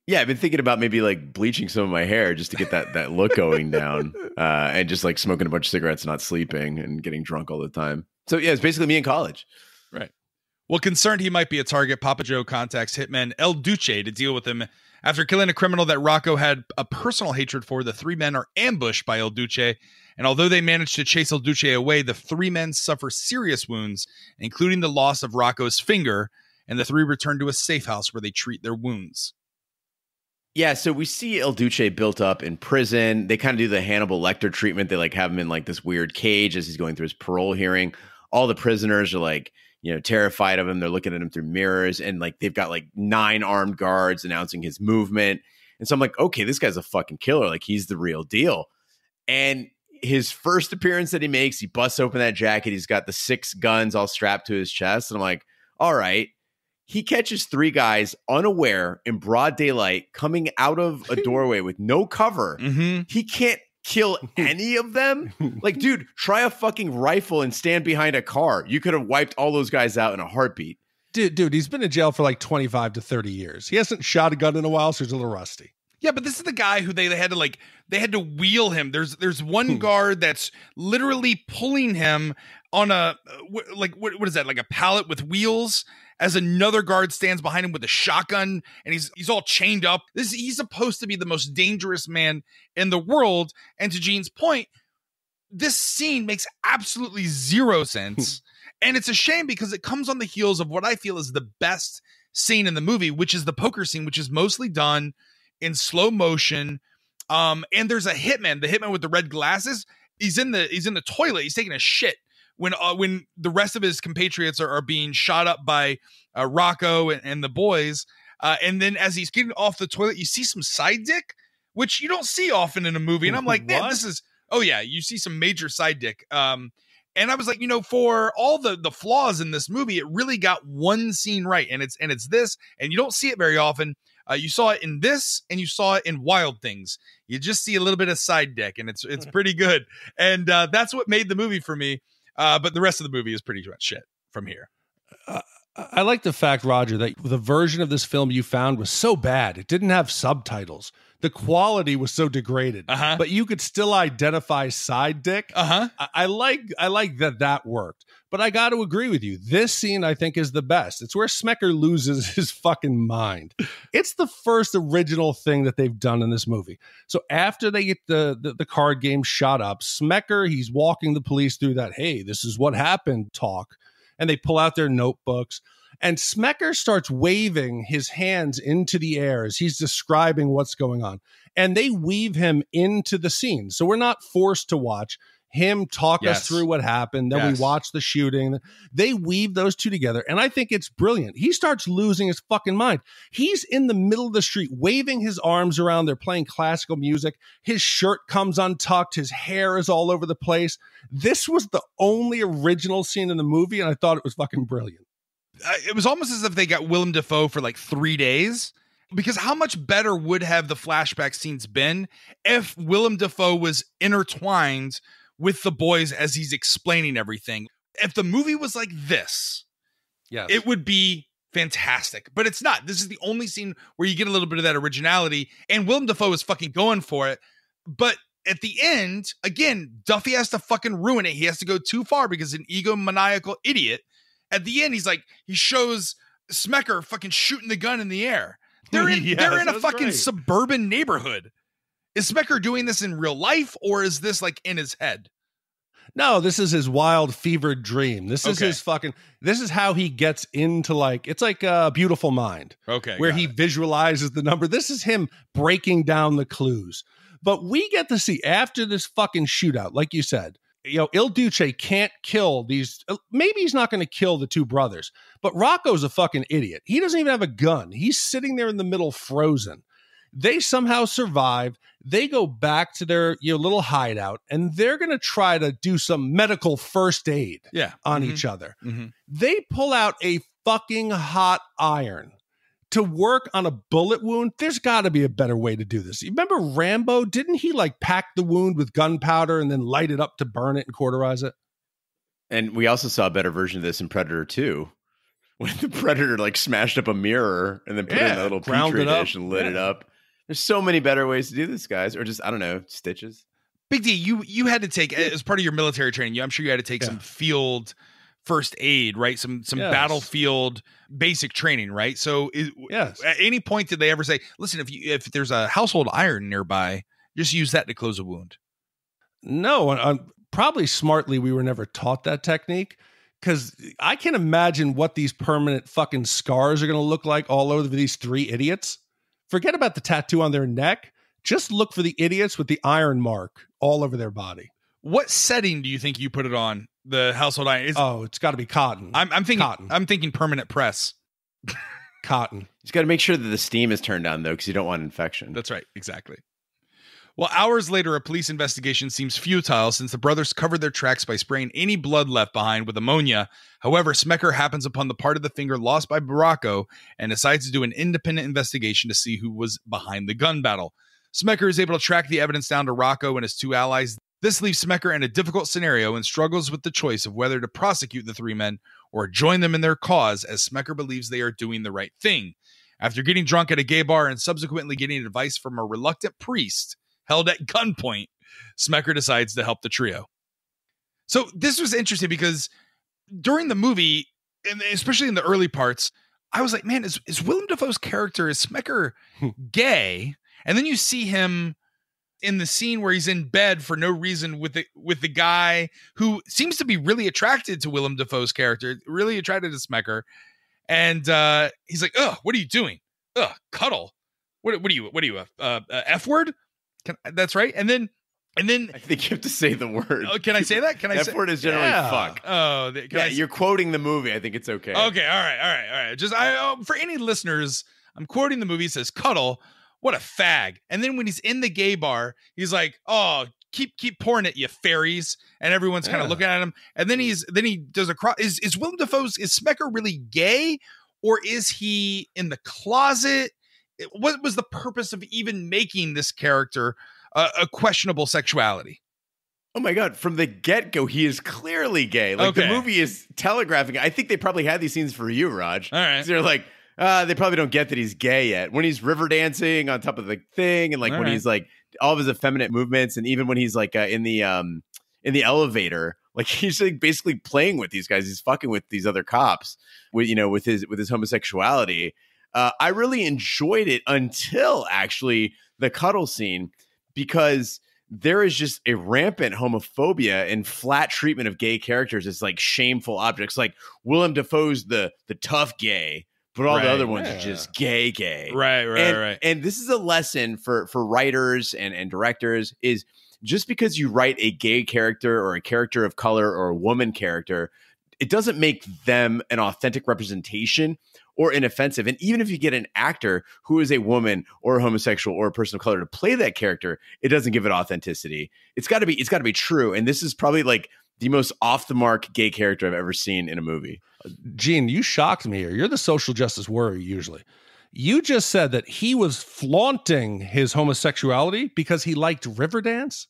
Yeah, I've been thinking about maybe like bleaching some of my hair just to get that look going down, and just like smoking a bunch of cigarettes, not sleeping, and getting drunk all the time. So yeah, it's basically me in college. Right. Well, concerned he might be a target, Papa Joe contacts hitman El Duce to deal with him. After killing a criminal that Rocco had a personal hatred for, the three men are ambushed by El Duce. And although they manage to chase El Duce away, the three men suffer serious wounds, including the loss of Rocco's finger. And the three return to a safe house where they treat their wounds. Yeah, so we see El Duce built up in prison. They kind of do the Hannibal Lecter treatment. They like have him in like this weird cage as he's going through his parole hearing. All the prisoners are like terrified of him. They're looking at him through mirrors, and like they've got like 9 armed guards announcing his movement. And so I'm like, okay, this guy's a fucking killer. Like, he's the real deal. And his first appearance that he makes, he busts open that jacket. He's got the 6 guns all strapped to his chest. And I'm like, all right. He catches 3 guys unaware in broad daylight coming out of a doorway with no cover. Mm-hmm. He can't kill any of them. Like, dude, try a fucking rifle and stand behind a car. You could have wiped all those guys out in a heartbeat. Dude, he's been in jail for like 25 to 30 years. He hasn't shot a gun in a while, so he's a little rusty. Yeah, but this is the guy who they had to wheel him. There's one guard that's literally pulling him on a what is that, like a pallet with wheels, as another guard stands behind him with a shotgun, and he's all chained up. He's supposed to be the most dangerous man in the world. And to Gene's point, this scene makes absolutely zero sense. And it's a shame because it comes on the heels of what I feel is the best scene in the movie, which is the poker scene, which is mostly done in slow motion. And there's a hitman, the hitman with the red glasses. He's in the toilet. He's taking a shit when the rest of his compatriots are being shot up by Rocco and the boys. And then as he's getting off the toilet, you see some side dick, which you don't see often in a movie. And I'm like, man, you see some major side dick. And I was like, for all the flaws in this movie, it really got one scene right. And it's this, and you don't see it very often. You saw it in this, and you saw it in Wild Things. You just see a little bit of side dick, and it's pretty good. And that's what made the movie for me. But the rest of the movie is pretty much shit from here. I like the fact, Roger, that the version of this film you found was so bad. It didn't have subtitles. The quality was so degraded, but you could still identify side dick. I like that worked, but I got to agree with you. This scene, I think, is the best. It's where Smecker loses his fucking mind. It's the first original thing that they've done in this movie. So after they get the card game shot up, Smecker, he's walking the police through that, hey, this is what happened talk. And they pull out their notebooks. And Smecker starts waving his hands into the air as he's describing what's going on. And they weave him into the scene. So we're not forced to watch him talk us through what happened. Then we watch the shooting. They weave those two together. And I think it's brilliant. He starts losing his fucking mind. He's in the middle of the street, waving his arms around. They're playing classical music. His shirt comes untucked. His hair is all over the place. This was the only original scene in the movie. And I thought it was fucking brilliant. It was almost as if they got Willem Dafoe for like 3 days, because how much better would have the flashback scenes been if Willem Dafoe was intertwined with the boys as he's explaining everything? If the movie was like this, it would be fantastic, but it's not. This is the only scene where you get a little bit of that originality, and Willem Dafoe is fucking going for it. But at the end, again, Duffy has to fucking ruin it. He has to go too far because an egomaniacal idiot. At the end, he shows Smecker fucking shooting the gun in the air. They're in a fucking suburban neighborhood. Is Smecker doing this in real life, or is this like in his head? No, this is his wild, fevered dream. This is his fucking. This is how he gets into it's like a Beautiful Mind. Okay, where he visualizes the number. This is him breaking down the clues. But we get to see after this fucking shootout, like you said. Il Duce can't kill these. Maybe he's not going to kill the 2 brothers, but Rocco's a fucking idiot. He doesn't even have a gun. He's sitting there in the middle, frozen. They somehow survive. They go back to their little hideout, and they're going to try to do some medical first aid on each other. Mm-hmm. They pull out a fucking hot iron to work on a bullet wound. There's got to be a better way to do this. You remember Rambo? Didn't he pack the wound with gunpowder and then light it up to burn it and cauterize it? And we also saw a better version of this in Predator 2, when the Predator smashed up a mirror and then put it in a little petri dish and lit it up. There's so many better ways to do this, guys. Or just, I don't know, stitches. Big D, you had to take, as part of your military training, I'm sure you had to take some field first aid, right? Some battlefield basic training, right? So at any point did they ever say, listen, if there's a household iron nearby, just use that to close a wound? No, probably smartly we were never taught that technique, because I can imagine what these permanent fucking scars are going to look like all over these 3 idiots. Forget about the tattoo on their neck. Just look for the idiots with the iron mark all over their body. What setting do you think you put it on? The household iron? It's got to be cotton. I'm thinking cotton. I'm thinking permanent press. Cotton. He's got to make sure that the steam is turned on, though, because you don't want infection. That's right. Exactly. Well, hours later, a police investigation seems futile since the brothers covered their tracks by spraying any blood left behind with ammonia. However, Smecker happens upon the part of the finger lost by Rocco and decides to do an independent investigation to see who was behind the gun battle. Smecker is able to track the evidence down to Rocco and his two allies. This leaves Smecker in a difficult scenario and struggles with the choice of whether to prosecute the three men or join them in their cause, as Smecker believes they are doing the right thing. After getting drunk at a gay bar and subsequently getting advice from a reluctant priest held at gunpoint, Smecker decides to help the trio. So this was interesting because during the movie, and especially in the early parts, I was like, man, is Willem Dafoe's character, is Smecker gay? And then you see him in the scene where he's in bed for no reason with the guy who seems to be really attracted to Willem Dafoe's character, really attracted to Smecker. And he's like, "Ugh, what are you doing? Ugh, cuddle. What are you, F word?" That's right. And then I think you have to say the word. Oh, can I say that? Can I say F word is generally fuck. Oh, you're quoting the movie. I think it's okay. Okay. All right. Just for any listeners, I'm quoting the movie. It says cuddle. What a fag. And then when he's in the gay bar, he's like, "Oh, keep pouring it, you fairies." And everyone's kind of looking at him. And then he does a cross. Is Willem Dafoe's, is Smecker really gay, or is he in the closet? What was the purpose of even making this character a questionable sexuality? Oh my God. From the get-go, he is clearly gay. Like the movie is telegraphing. I think they probably had these scenes for you, Raj. All right. They're like, they probably don't get that he's gay yet. When he's river dancing on top of the thing, and like when he's like all of his effeminate movements, and even when he's like in the elevator, like he's like basically playing with these guys. He's fucking with these other cops with his homosexuality. I really enjoyed it until actually the cuddle scene, because there is just a rampant homophobia and flat treatment of gay characters as like shameful objects. Like Willem Dafoe's the tough gay, but all the other ones are just gay. Right. And this is a lesson for writers and directors, is just because you write a gay character or a character of color or a woman character, it doesn't make them an authentic representation or inoffensive. And even if you get an actor who is a woman or a homosexual or a person of color to play that character, it doesn't give it authenticity. It's got to be true. And this is probably like the most off the mark gay character I've ever seen in a movie. Gene, you shocked me here. You're the social justice warrior usually. You just said that he was flaunting his homosexuality because he liked Riverdance.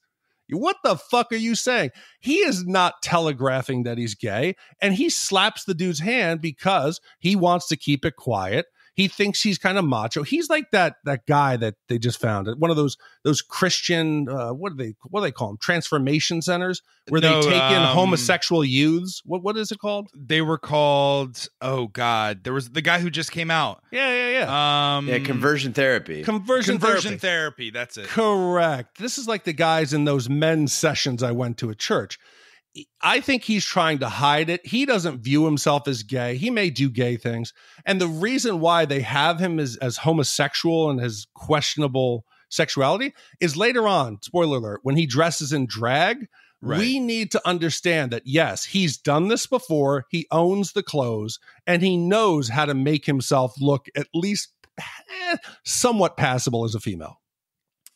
What the fuck are you saying? He is not telegraphing that he's gay, and he slaps the dude's hand because he wants to keep it quiet. He thinks he's kind of macho. He's like that guy that they just found at one of those Christian what do they call them? Transformation centers where they take in homosexual youths. What is it called? They were called, oh God, there was the guy who just came out. Yeah. Conversion therapy. Conversion therapy. That's it. Correct. This is like the guys in those men's sessions I went to at church. I think he's trying to hide it. He doesn't view himself as gay. He may do gay things. And the reason why they have him as homosexual and his questionable sexuality is later on, spoiler alert, when he dresses in drag, we need to understand that, yes, he's done this before. He owns the clothes and he knows how to make himself look at least somewhat passable as a female.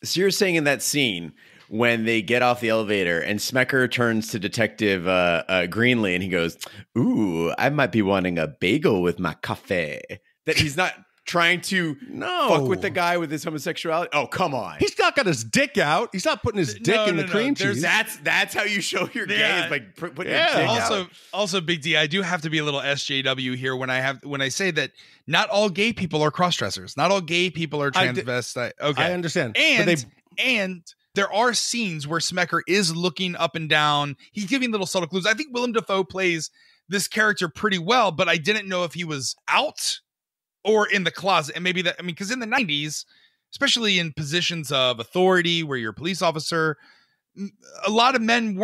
So you're saying in that scene, when they get off the elevator and Smecker turns to Detective Greenlee and he goes, "Ooh, I might be wanting a bagel with my coffee," that he's not trying to fuck with the guy with his homosexuality? Oh, come on. He's not got his dick out. He's not putting his dick in the cream cheese. That's how you show you're gay, is by putting your dick out. Also, Big D, I do have to be a little SJW here when I say that not all gay people are cross-dressers. Not all gay people are transvestite. Okay. I understand. And there are scenes where Smecker is looking up and down. He's giving little subtle clues. I think Willem Dafoe plays this character pretty well, but I didn't know if he was out or in the closet. And maybe because in the 90s, especially in positions of authority where you're a police officer, a lot of men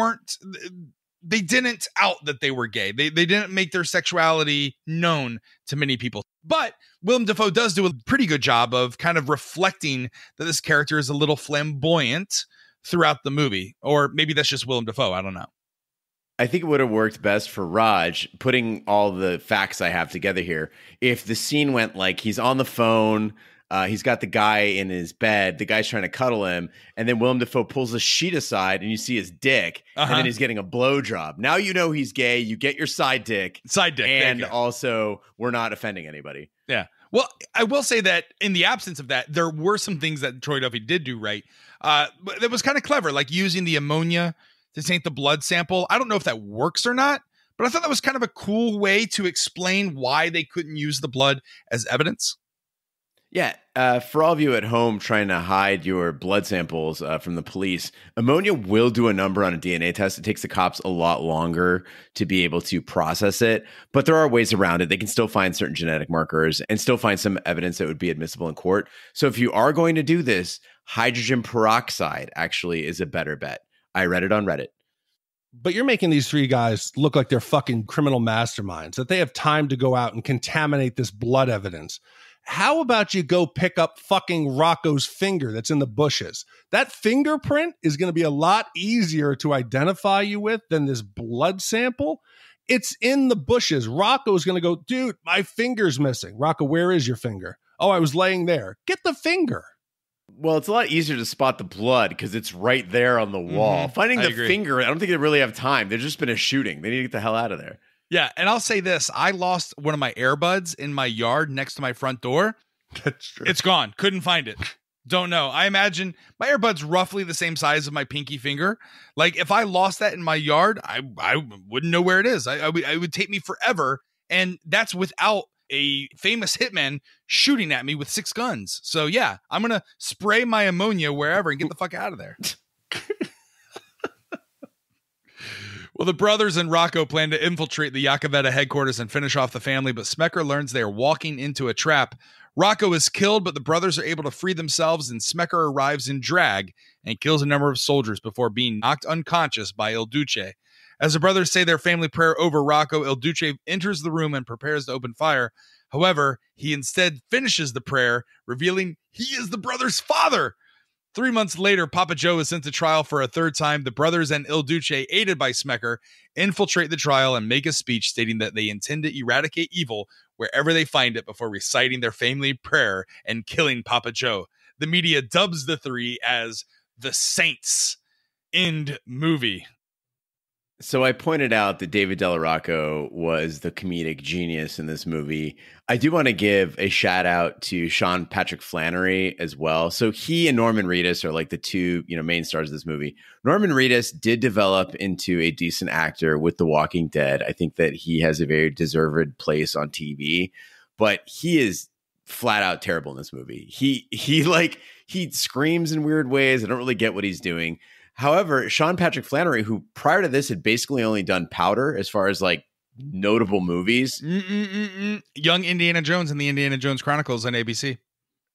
they didn't out that they were gay. They didn't make their sexuality known to many people. But Willem Dafoe does do a pretty good job of kind of reflecting that this character is a little flamboyant, throughout the movie. Or maybe that's just Willem Dafoe. I don't know. I think it would have worked best for Raj, putting all the facts I have together here, if the scene went like he's on the phone, he's got the guy in his bed, the guy's trying to cuddle him, and then Willem Dafoe pulls the sheet aside and you see his dick, and then he's getting a blowjob. Now you know he's gay, you get your side dick. And also, we're not offending anybody. Yeah. Well, I will say that in the absence of that, there were some things that Troy Duffy did do right. But it was kind of clever, like using the ammonia to taint the blood sample. I don't know if that works or not, but I thought that was kind of a cool way to explain why they couldn't use the blood as evidence. Yeah, for all of you at home trying to hide your blood samples from the police, ammonia will do a number on a DNA test. It takes the cops a lot longer to be able to process it, but there are ways around it. They can still find certain genetic markers and still find some evidence that would be admissible in court. So if you are going to do this, hydrogen peroxide actually is a better bet. I read it on Reddit. But you're making these three guys look like they're fucking criminal masterminds, that they have time to go out and contaminate this blood evidence. How about you go pick up fucking Rocco's finger that's in the bushes? That fingerprint is going to be a lot easier to identify you with than this blood sample. It's in the bushes. Rocco's going to go, dude, my finger's missing. Rocco, where is your finger? Oh, I was laying there. Get the finger. Well, it's a lot easier to spot the blood because it's right there on the wall. Finding the finger, I don't think they really have time. There's just been a shooting. They need to get the hell out of there. Yeah, and I'll say this. I lost one of my earbuds in my yard next to my front door. That's true. It's gone. Couldn't find it. Don't know. I imagine my earbud's roughly the same size of my pinky finger. Like, if I lost that in my yard, I wouldn't know where it is. It would take me forever, and that's without a famous hitman shooting at me with 6 guns. So yeah, I'm going to spray my ammonia wherever and get the fuck out of there. Well, the brothers and Rocco plan to infiltrate the Yakavetta headquarters and finish off the family, but Smecker learns they are walking into a trap. Rocco is killed, but the brothers are able to free themselves, and Smecker arrives in drag and kills a number of soldiers before being knocked unconscious by Il Duce. As the brothers say their family prayer over Rocco, Il Duce enters the room and prepares to open fire. However, he instead finishes the prayer, revealing he is the brother's father. 3 months later, Papa Joe is sent to trial for a third time. The brothers and Il Duce, aided by Smecker, infiltrate the trial and make a speech stating that they intend to eradicate evil wherever they find it before reciting their family prayer and killing Papa Joe. The media dubs the three as the Saints. End movie. So I pointed out that David Del Rocco was the comedic genius in this movie. I do want to give a shout out to Sean Patrick Flanery as well. So he and Norman Reedus are like the two, main stars of this movie. Norman Reedus did develop into a decent actor with The Walking Dead. I think that he has a very deserved place on TV, but he is flat out terrible in this movie. He screams in weird ways. I don't really get what he's doing. However, Sean Patrick Flanery, who prior to this had basically only done Powder as far as like notable movies. Young Indiana Jones and the Indiana Jones Chronicles on ABC.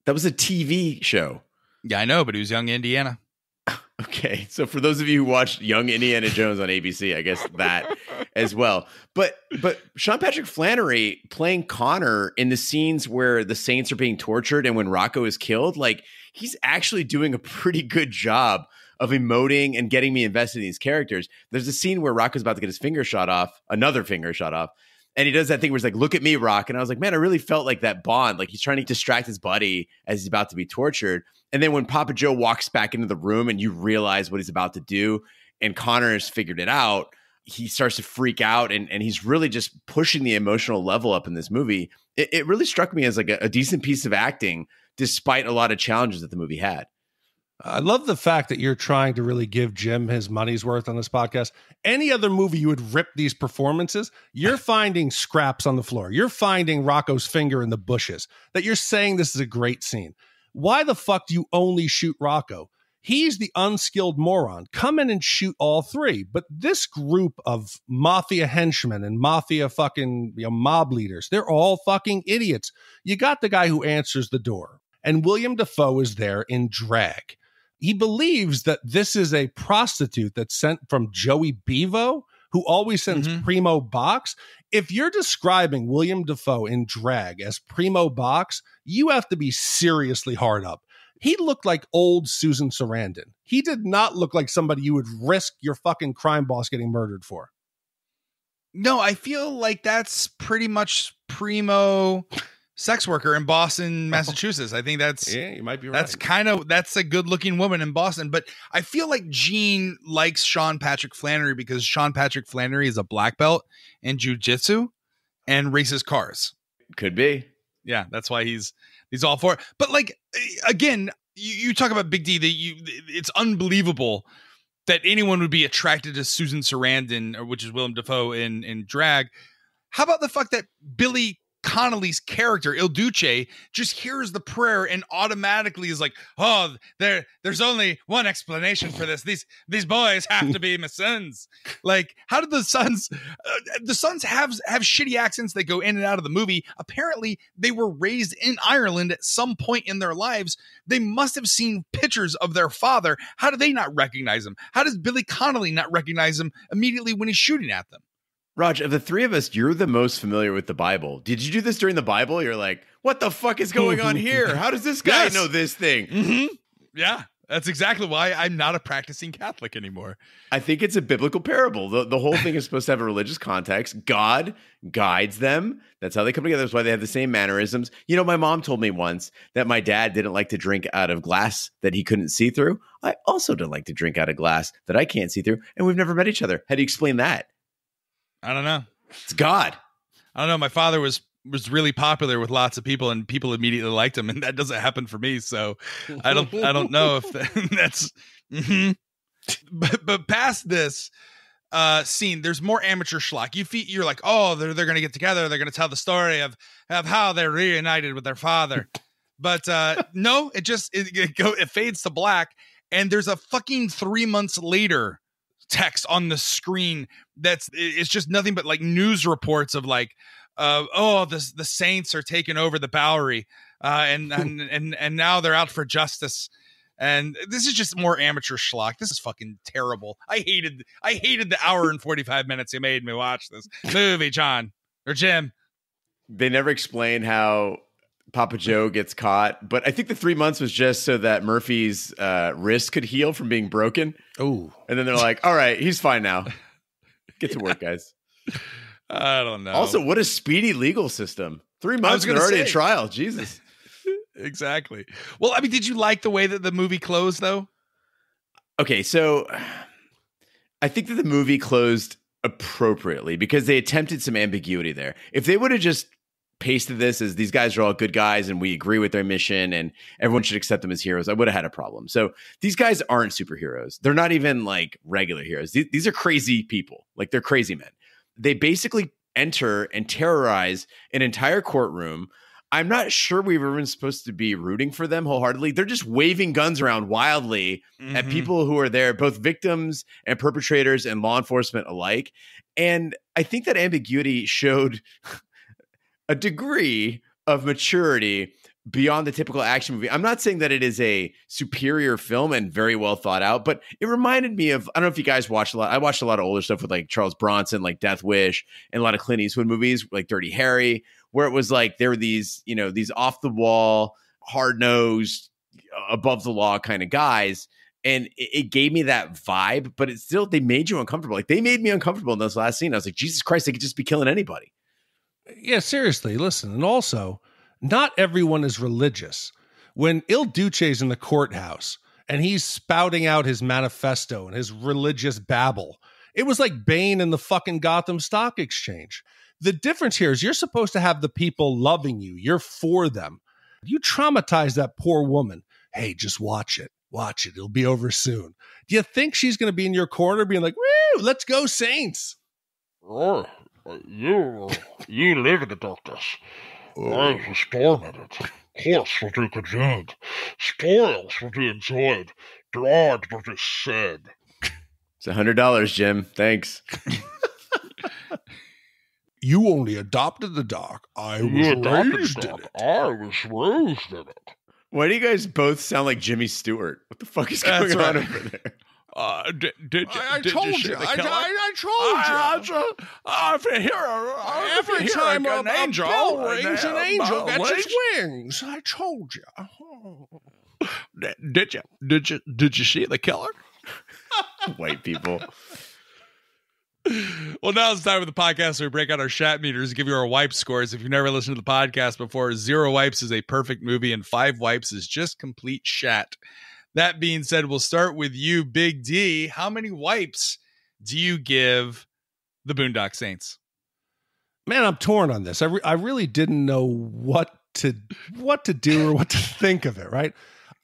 That was a TV show. Yeah, I know, but he was Young Indiana. Okay, so for those of you who watched Young Indiana Jones on ABC, I guess that as well. But Sean Patrick Flanery playing Connor in the scenes where the Saints are being tortured and when Rocco is killed, like he's actually doing a pretty good job of emoting and getting me invested in these characters. There's a scene where Rocco's about to get his finger shot off, another finger shot off, and he does that thing where he's like, look at me, Rock. And I was like, man, I really felt like that bond. Like he's trying to distract his buddy as he's about to be tortured. And then when Papa Joe walks back into the room and you realize what he's about to do and Connor has figured it out, he starts to freak out and he's really just pushing the emotional level up in this movie. It really struck me as like a decent piece of acting despite a lot of challenges that the movie had. I love the fact that you're trying to really give Jim his money's worth on this podcast. Any other movie you would rip these performances, you're finding scraps on the floor. You're finding Rocco's finger in the bushes, that you're saying this is a great scene. Why the fuck do you only shoot Rocco? He's the unskilled moron. Come in and shoot all three. But this group of mafia henchmen and mafia fucking mob leaders, they're all fucking idiots. You got the guy who answers the door, and Willem Dafoe is there in drag. He believes that this is a prostitute that's sent from Joey Bevo, who always sends Primo Box. If you're describing Willem Dafoe in drag as Primo Box, you have to be seriously hard up. he looked like old Susan Sarandon. He did not look like somebody you would risk your fucking crime boss getting murdered for. No, I feel like that's pretty much primo sex worker in Boston, Massachusetts. I think that's, yeah, you might be right. That's a good looking woman in Boston. But I feel like Gene likes Sean Patrick Flanery because Sean Patrick Flanery is a black belt in jiu-jitsu and races cars. Could be. Yeah, that's why he's all for it. But like, again, you talk about Big D, it's unbelievable that anyone would be attracted to Susan Sarandon, which is Willem Dafoe in drag. How about the fact that Billy Connolly's character, Il Duce, just hears the prayer and automatically is like, oh, there's only one explanation for this. These boys have to be my sons. Like, how did the sons have shitty accents that go in and out of the movie? Apparently, they were raised in Ireland at some point in their lives. They must have seen pictures of their father. How do they not recognize him? How does Billy Connolly not recognize him immediately when he's shooting at them? Raj, of the three of us, you're the most familiar with the Bible. Did you do this during the Bible? You're like, what the fuck is going on here? How does this guy know this thing? Mm-hmm. Yeah, that's exactly why I'm not a practicing Catholic anymore. I think it's a biblical parable. The whole thing is supposed to have a religious context. God guides them. That's how they come together. That's why they have the same mannerisms. You know, my mom told me once that my dad didn't like to drink out of glass that he couldn't see through. I also don't like to drink out of glass that I can't see through. And we've never met each other. How do you explain that? I don't know. It's God. I don't know. My father was really popular with lots of people, and people immediately liked him, and that doesn't happen for me. So I don't know if that's. Mm-hmm. But past this scene, there's more amateur schlock. You're like, oh, they're going to get together. They're going to tell the story of how they're reunited with their father. But no, it fades to black, and there's a fucking 3 months later text on the screen it's just nothing but like news reports of like the Saints are taking over the Bowery and now they're out for justice, and this is just more amateur schlock. This is fucking terrible. I hated the hour and 45 minutes you made me watch this movie, John or Jim. They never explain how Papa Joe gets caught, but I think the 3 months was just so that Murphy's wrist could heal from being broken. Oh, and then they're like, all right, he's fine now. Get to work, guys. I don't know. Also, what a speedy legal system. 3 months and already a trial. Jesus. Exactly. Well, I mean, did you like the way that the movie closed, though? Okay, so I think that the movie closed appropriately because they attempted some ambiguity there. If they would have just pasted this as these guys are all good guys and we agree with their mission and everyone should accept them as heroes, I would have had a problem. So these guys aren't superheroes. They're not even like regular heroes. These are crazy people. Like, they're crazy men. They basically enter and terrorize an entire courtroom. I'm not sure we were even supposed to be rooting for them wholeheartedly. They're just waving guns around wildly at people who are there, both victims and perpetrators and law enforcement alike. And I think that ambiguity showed a degree of maturity beyond the typical action movie. I'm not saying that it is a superior film and very well thought out, but it reminded me of, I don't know if you guys watched a lot. I watched a lot of older stuff with like Charles Bronson, like Death Wish, and a lot of Clint Eastwood movies like Dirty Harry, where it was like there were these, you know, these off the wall, hard nosed, above the law kind of guys. And it gave me that vibe, but it's still, they made you uncomfortable. Like, they made me uncomfortable in this last scene. I was like, Jesus Christ, they could just be killing anybody. Yeah, seriously, listen. And also, not everyone is religious. When Il Duce's in the courthouse and he's spouting out his manifesto and his religious babble, it was like Bane in the fucking Gotham Stock Exchange. The difference here is you're supposed to have the people loving you. You're for them. You traumatize that poor woman. Hey, just watch it. Watch it. It'll be over soon. Do you think she's going to be in your corner being like, woo, let's go Saints? Oh, you live in the darkness. I was born in it. Horse will be convened. Spoils will be enjoyed. Blood will be shed. It's $100, Jim. Thanks. You only adopted the dark. I was raised in it. I was raised in it. Why do you guys both sound like Jimmy Stewart? What the fuck is going on over there? I told you. Every time a bell rings, an angel gets his wings. I told you. Did you see the killer? White people. Well, now it's time for the podcast where we break out our Shat meters and give you our wipe scores. If you've never listened to the podcast before, 0 wipes is a perfect movie and 5 wipes is just complete shat. That being said, we'll start with you, Big D. How many wipes do you give the Boondock Saints? Man, I'm torn on this. I really didn't know what to do or what to think of it, right?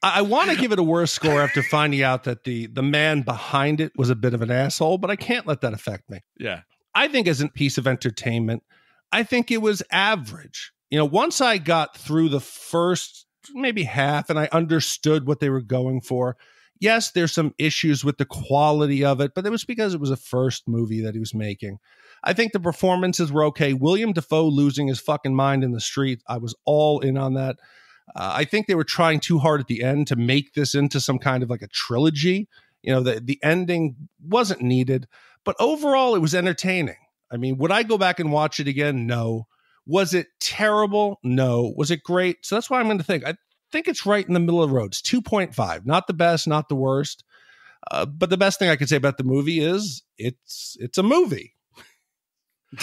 I want to give it a worse score after finding out that the man behind it was a bit of an asshole, but I can't let that affect me. Yeah. I think as a piece of entertainment, I think it was average. Once I got through the first maybe half and I understood what they were going for, yes, there's some issues with the quality of it, but it was because it was a first movie that he was making. I think the performances were okay. Willem Dafoe losing his fucking mind in the street, I was all in on that. I think they were trying too hard at the end to make this into some kind of like a trilogy. The ending wasn't needed, but overall it was entertaining. I mean, would I go back and watch it again? No. Was it terrible? No. Was it great? So that's why I'm going to think. I think it's right in the middle of the road. It's 2.5. Not the best, not the worst. But the best thing I could say about the movie is it's a movie.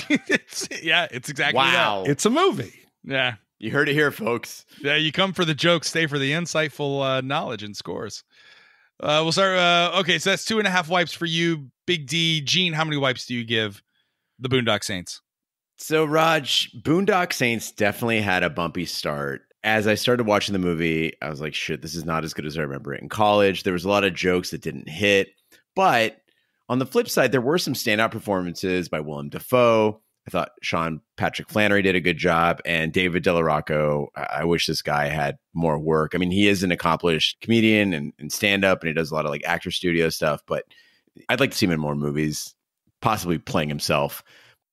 It's exactly wow. That. It's a movie. Yeah. You heard it here, folks. Yeah, you come for the jokes, stay for the insightful knowledge and scores. We'll start. Okay, so that's 2.5 wipes for you, Big D. Gene, how many wipes do you give the Boondock Saints? So, Raj, Boondock Saints definitely had a bumpy start. As I started watching the movie, I was like, shit, this is not as good as I remember it in college. There was a lot of jokes that didn't hit. But on the flip side, there were some standout performances by Willem Dafoe. I thought Patrick Flanery did a good job, and David Rocco. I wish this guy had more work. I mean, he is an accomplished comedian and stand-up, and he does a lot of like actor studio stuff, but I'd like to see him in more movies, possibly playing himself.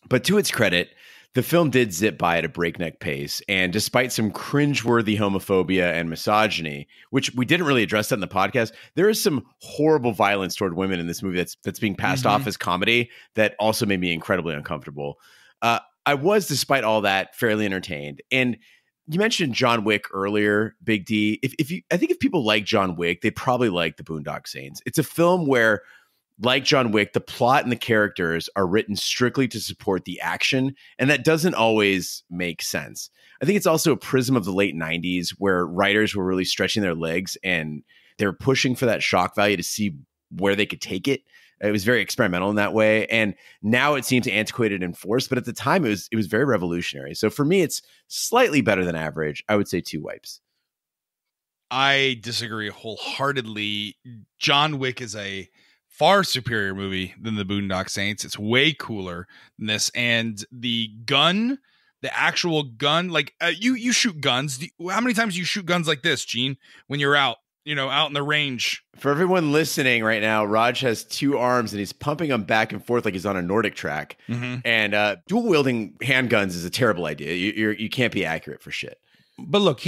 But to its credit, the film did zip by at a breakneck pace, and despite some cringeworthy homophobia and misogyny, which we didn't really address that in the podcast, there is some horrible violence toward women in this movie that's being passed off as comedy that also made me incredibly uncomfortable. I was, despite all that, fairly entertained. And you mentioned John Wick earlier, Big D. I think if people like John Wick, they probably like the Boondock Saints. It's a film where, like John Wick, the plot and the characters are written strictly to support the action, and that doesn't always make sense. I think it's also a prism of the late 90s where writers were really stretching their legs and they were pushing for that shock value to see where they could take it. It was very experimental in that way, and now it seems antiquated and forced, but at the time it was very revolutionary. So for me, it's slightly better than average. I would say 2 wipes. I disagree wholeheartedly. John Wick is a far superior movie than the Boondock Saints. It's way cooler than this, and the actual gun, like you shoot guns. How many times do you shoot guns like this, Gene, when you're out in the range? For everyone listening right now, Raj has 2 arms and he's pumping them back and forth like he's on a Nordic track. Mm-hmm. And dual wielding handguns is a terrible idea. You can't be accurate for shit. But look,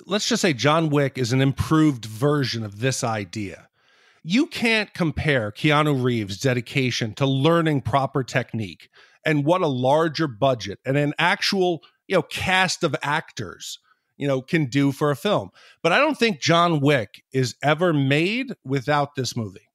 let's just say John Wick is an improved version of this idea. You can't compare Keanu Reeves' dedication to learning proper technique and what a larger budget and an actual, cast of actors, can do for a film. But I don't think John Wick is ever made without this movie.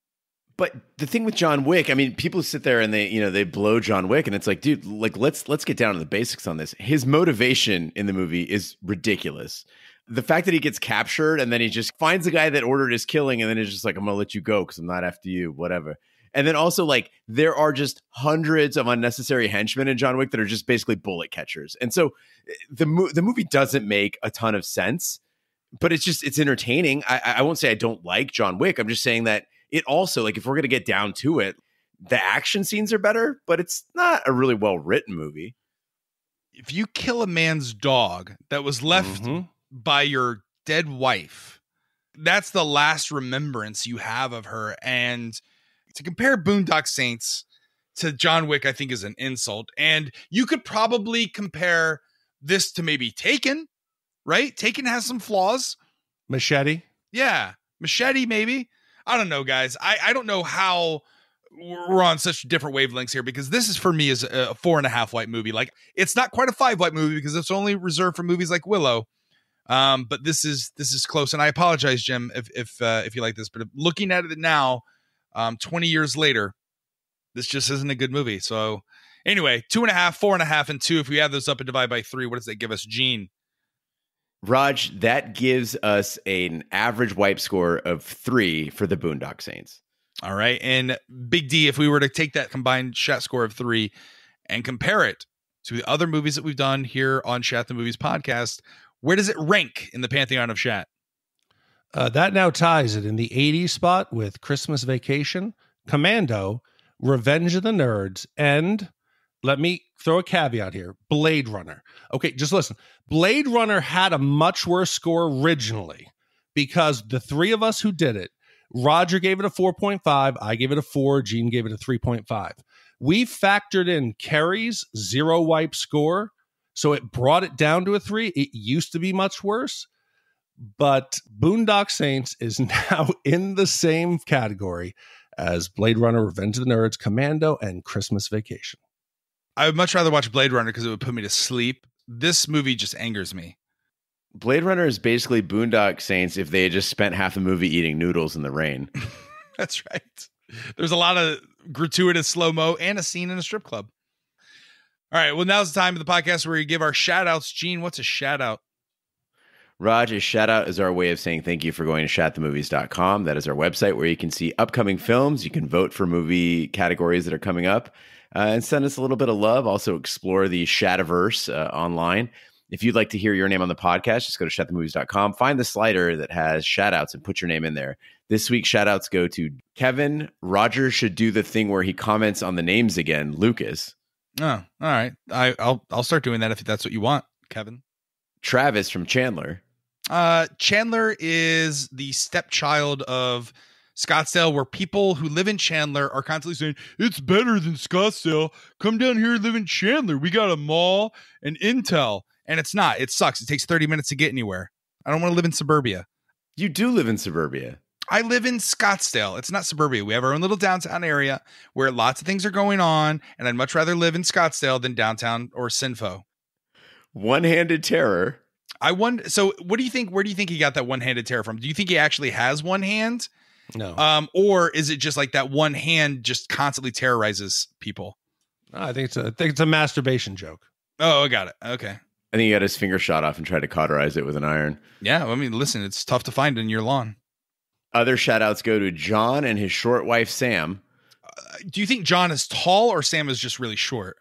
But the thing with John Wick, I mean, people sit there and they blow John Wick, and it's like, dude, like let's get down to the basics on this. His motivation in the movie is ridiculous. The fact that he gets captured and then he just finds the guy that ordered his killing and then is just like, I'm going to let you go because I'm not after you, whatever. And then also, like, there are just hundreds of unnecessary henchmen in John Wick that are just basically bullet catchers. And so the movie doesn't make a ton of sense, but it's entertaining. I won't say I don't like John Wick. I'm just saying that it also, like, if we're going to get down to it, the action scenes are better, but it's not a really well-written movie. If you kill a man's dog that was left by your dead wife, that's the last remembrance you have of her. And to compare Boondock Saints to John Wick, I think is an insult. And you could probably compare this to maybe Taken, right? Taken has some flaws. Machete. Yeah. Machete, maybe. I don't know, guys. I don't know how we're on such different wavelengths here, because this is, for me, is a 4.5 white movie. Like, it's not quite a 5 white movie because it's only reserved for movies like Willow. But this is close, and I apologize, Jim, if you like this, but looking at it now, 20 years later, this just isn't a good movie. So anyway, 2.5, 4.5, and 2. If we add those up and divide by 3, what does that give us, Gene? Raj, that gives us an average wipe score of 3 for the Boondock Saints. All right. And Big D, if we were to take that combined Shat score of 3 and compare it to the other movies that we've done here on Shat the Movies podcast, where does it rank in the pantheon of Shat? That now ties it in the 80s spot with Christmas Vacation, Commando, Revenge of the Nerds, and let me throw a caveat here, Blade Runner. Okay, just listen. Blade Runner had a much worse score originally because the three of us who did it, Roger gave it a 4.5, I gave it a 4, Gene gave it a 3.5. We factored in Kerry's 0 wipe score, so it brought it down to a 3. It used to be much worse, but Boondock Saints is now in the same category as Blade Runner, Revenge of the Nerds, Commando, and Christmas Vacation. I would much rather watch Blade Runner because it would put me to sleep. This movie just angers me. Blade Runner is basically Boondock Saints if they had just spent half the movie eating noodles in the rain. That's right. There's a lot of gratuitous slow-mo and a scene in a strip club. All right, well, now's the time of the podcast where we give our shout-outs. Gene, what's a shout-out? Raj, a shout-out is our way of saying thank you for going to shatthemovies.com. That is our website where you can see upcoming films. You can vote for movie categories that are coming up and send us a little bit of love. Also explore the Shativerse online. If you'd like to hear your name on the podcast, just go to shatthemovies.com. Find the slider that has shout-outs and put your name in there. This week's shout-outs go to Kevin. Roger should do the thing where he comments on the names again. Lucas. Oh, all right. I'll start doing that if that's what you want, Kevin. Travis from Chandler. Chandler is the stepchild of Scottsdale, where people who live in Chandler are constantly saying, it's better than Scottsdale. Come down here and live in Chandler. We got a mall and Intel. And it's not. It sucks. It takes 30 minutes to get anywhere. I don't want to live in suburbia. You do live in suburbia. I live in Scottsdale. It's not suburbia. We have our own little downtown area where lots of things are going on. And I'd much rather live in Scottsdale than downtown or Sinfo. One-handed terror. So what do you think? Where do you think he got that one-handed terror from? Do you think he actually has one hand? No. Or is it just like that one hand just constantly terrorizes people? I think it's a masturbation joke. Oh, I got it. Okay. I think he got his finger shot off and tried to cauterize it with an iron. Yeah. I mean, listen, it's tough to find in your lawn. Other shout outs go to John and his short wife, Sam. Do you think John is tall or Sam is just really short?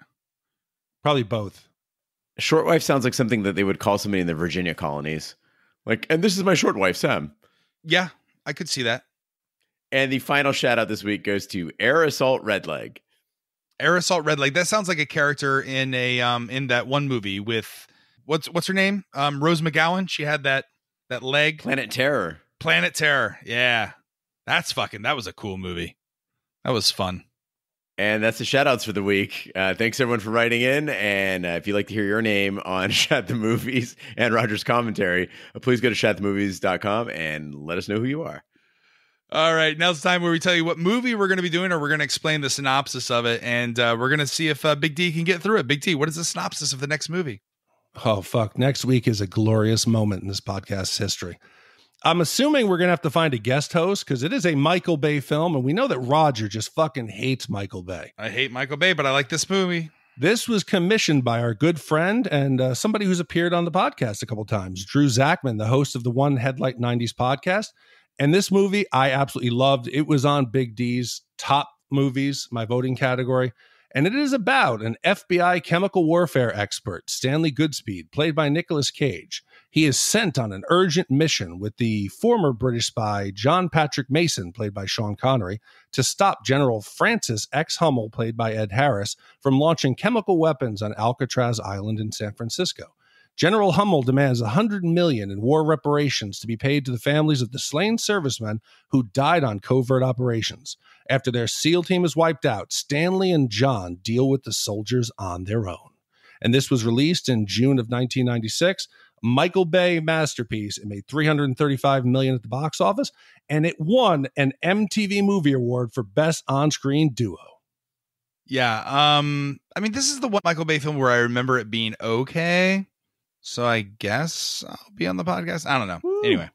Probably both. Short wife sounds like something that they would call somebody in the Virginia colonies. Like, and this is my short wife, Sam. Yeah, I could see that. And the final shout out this week goes to Air Assault Redleg. Air Assault Redleg. That sounds like a character in a in that one movie with what's her name? Rose McGowan. She had that leg. Planet Terror. Planet Terror. Yeah. That was a cool movie. That was fun. And that's the shout outs for the week. Thanks everyone for writing in. And if you'd like to hear your name on Shat the Movies and Roger's commentary, please go to shatthemovies.com and let us know who you are. All right. Now's the time where we tell you what movie we're going to be doing, or we're going to explain the synopsis of it. And we're going to see if Big D can get through it. Big D, what is the synopsis of the next movie? Oh, fuck. Next week is a glorious moment in this podcast's history. I'm assuming we're going to have to find a guest host because it is a Michael Bay film. And we know that Roger just fucking hates Michael Bay. I hate Michael Bay, but I like this movie. This was commissioned by our good friend and somebody who's appeared on the podcast a couple times, Drew Zachman, the host of the One Headlight 90s podcast. And this movie I absolutely loved. It was on Big D's top movies, my voting category. And it is about an FBI chemical warfare expert, Stanley Goodspeed, played by Nicolas Cage. He is sent on an urgent mission with the former British spy John Patrick Mason, played by Sean Connery, to stop General Francis X. Hummel, played by Ed Harris, from launching chemical weapons on Alcatraz Island in San Francisco. General Hummel demands $100 million in war reparations to be paid to the families of the slain servicemen who died on covert operations. After their SEAL team is wiped out, Stanley and John deal with the soldiers on their own. And this was released in June of 1996. Michael Bay masterpiece. It made $335 million at the box office, and it won an MTV Movie Award for Best On-Screen Duo. Yeah, I mean, this is the one Michael Bay film where I remember it being okay. So I guess I'll be on the podcast. I don't know. Woo. Anyway.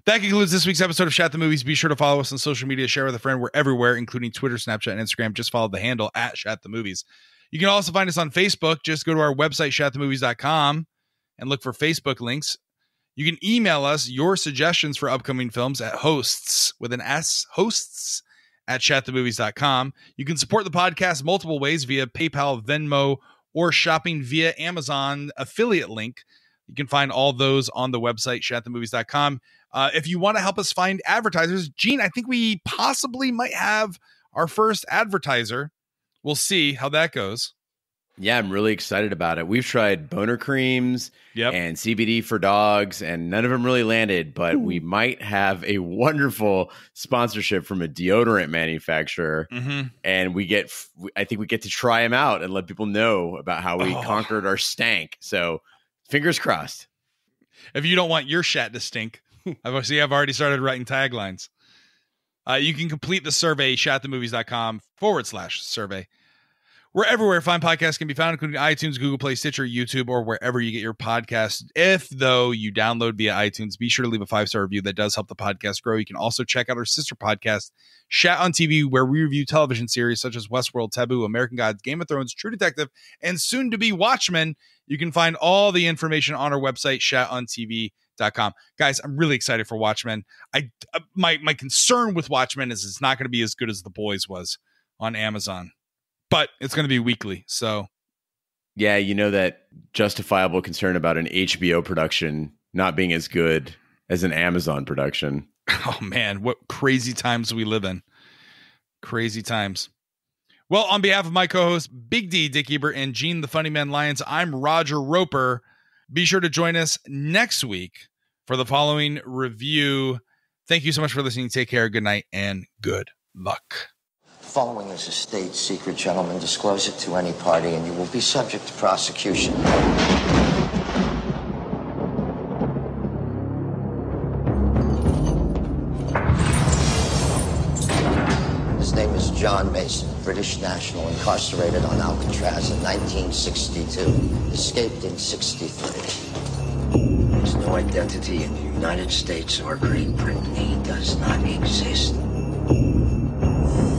That concludes this week's episode of Shat the Movies. Be sure to follow us on social media, share with a friend. We're everywhere, including Twitter, Snapchat, and Instagram. Just follow the handle at Shat the Movies. You can also find us on Facebook. Just go to our website, shatthemovies.com, and look for Facebook links. You can email us your suggestions for upcoming films at hosts, with an S, hosts at shatthemovies.com. You can support the podcast multiple ways via PayPal, Venmo, or shopping via Amazon affiliate link. You can find all those on the website, shatthemovies.com. If you want to help us find advertisers, Gene, I think we possibly might have our first advertiser. We'll see how that goes. Yeah, I'm really excited about it. We've tried boner creams and CBD for dogs, and none of them really landed, but we might have a wonderful sponsorship from a deodorant manufacturer. And I think we get to try them out and let people know about how we conquered our stank. So fingers crossed. If you don't want your shat to stink, I've already started writing taglines. You can complete the survey, shatthemovies.com/survey. We're everywhere fine podcasts can be found, including iTunes, Google Play, Stitcher, YouTube, or wherever you get your podcasts. If, though, you download via iTunes, be sure to leave a 5-star review. That does help the podcast grow. You can also check out our sister podcast, Shat on TV, where we review television series such as Westworld, Taboo, American Gods, Game of Thrones, True Detective, and soon-to-be Watchmen. You can find all the information on our website, shatonTV.com. Guys, I'm really excited for Watchmen. My concern with Watchmen is it's not going to be as good as The Boys was on Amazon. But it's going to be weekly, so. Yeah, you know that justifiable concern about an HBO production not being as good as an Amazon production. Oh, man, what crazy times we live in. Crazy times. Well, on behalf of my co-host, Big D, Dick Ebert, and Gene the Funny Man Lyons, I'm Roger Roper. Be sure to join us next week for the following review. Thank you so much for listening. Take care, good night, and good luck. Following is a state secret, gentlemen. Disclose it to any party and you will be subject to prosecution. His name is John Mason, British national, incarcerated on Alcatraz in 1962. Escaped in 63. There's no identity in the United States or Great Britain. He does not exist.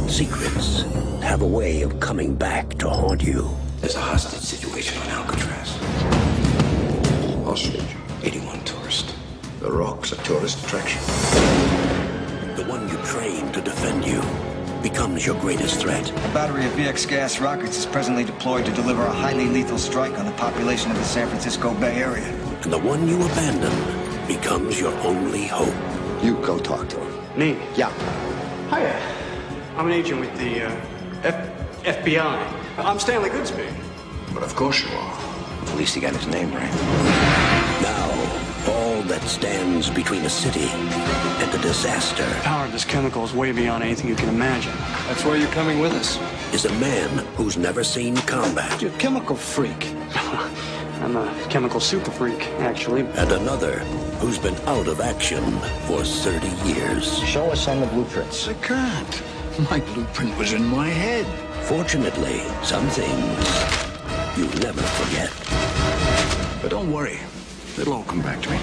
Secrets have a way of coming back to haunt you. There's a hostage situation on Alcatraz. Hostage, 81 tourists. The Rock's a tourist attraction. The one you train to defend you becomes your greatest threat. A battery of VX gas rockets is presently deployed to deliver a highly lethal strike on the population of the San Francisco Bay Area. And the one you abandon becomes your only hope. You go talk to him. Me? Yeah. Hiya. I'm an agent with the FBI. I'm Stanley Goodspeed. But of course you are. At least he got his name right. Now, all that stands between a city and a disaster. The power of this chemical is way beyond anything you can imagine. That's why you're coming with us. Is a man who's never seen combat. You're a chemical freak. I'm a chemical super freak, actually. And another who's been out of action for 30 years. Show us on the blueprints. I can't. My blueprint was in my head. Fortunately, some things you never forget. But don't worry. It'll all come back to me.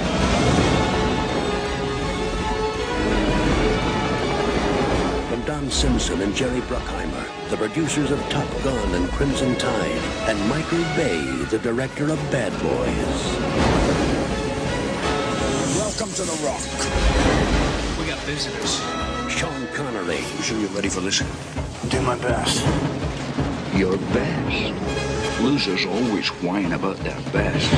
From Don Simpson and Jerry Bruckheimer, the producers of Top Gun and Crimson Tide, and Michael Bay, the director of Bad Boys. Welcome to the Rock. We got visitors. Sean Connery. You sure you're ready for this? I'll do my best. Your best. Losers always whine about their best.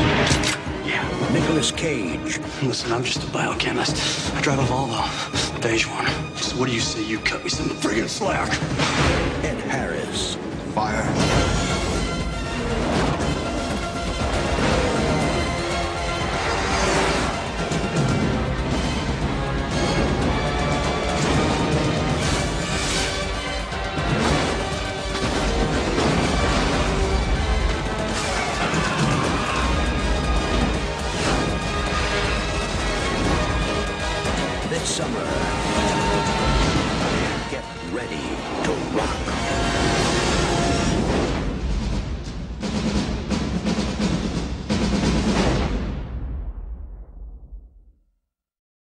Yeah. Nicolas Cage. Listen, I'm just a biochemist. I drive a Volvo. Beige one. Just what do you say you cut me some friggin' slack? Ed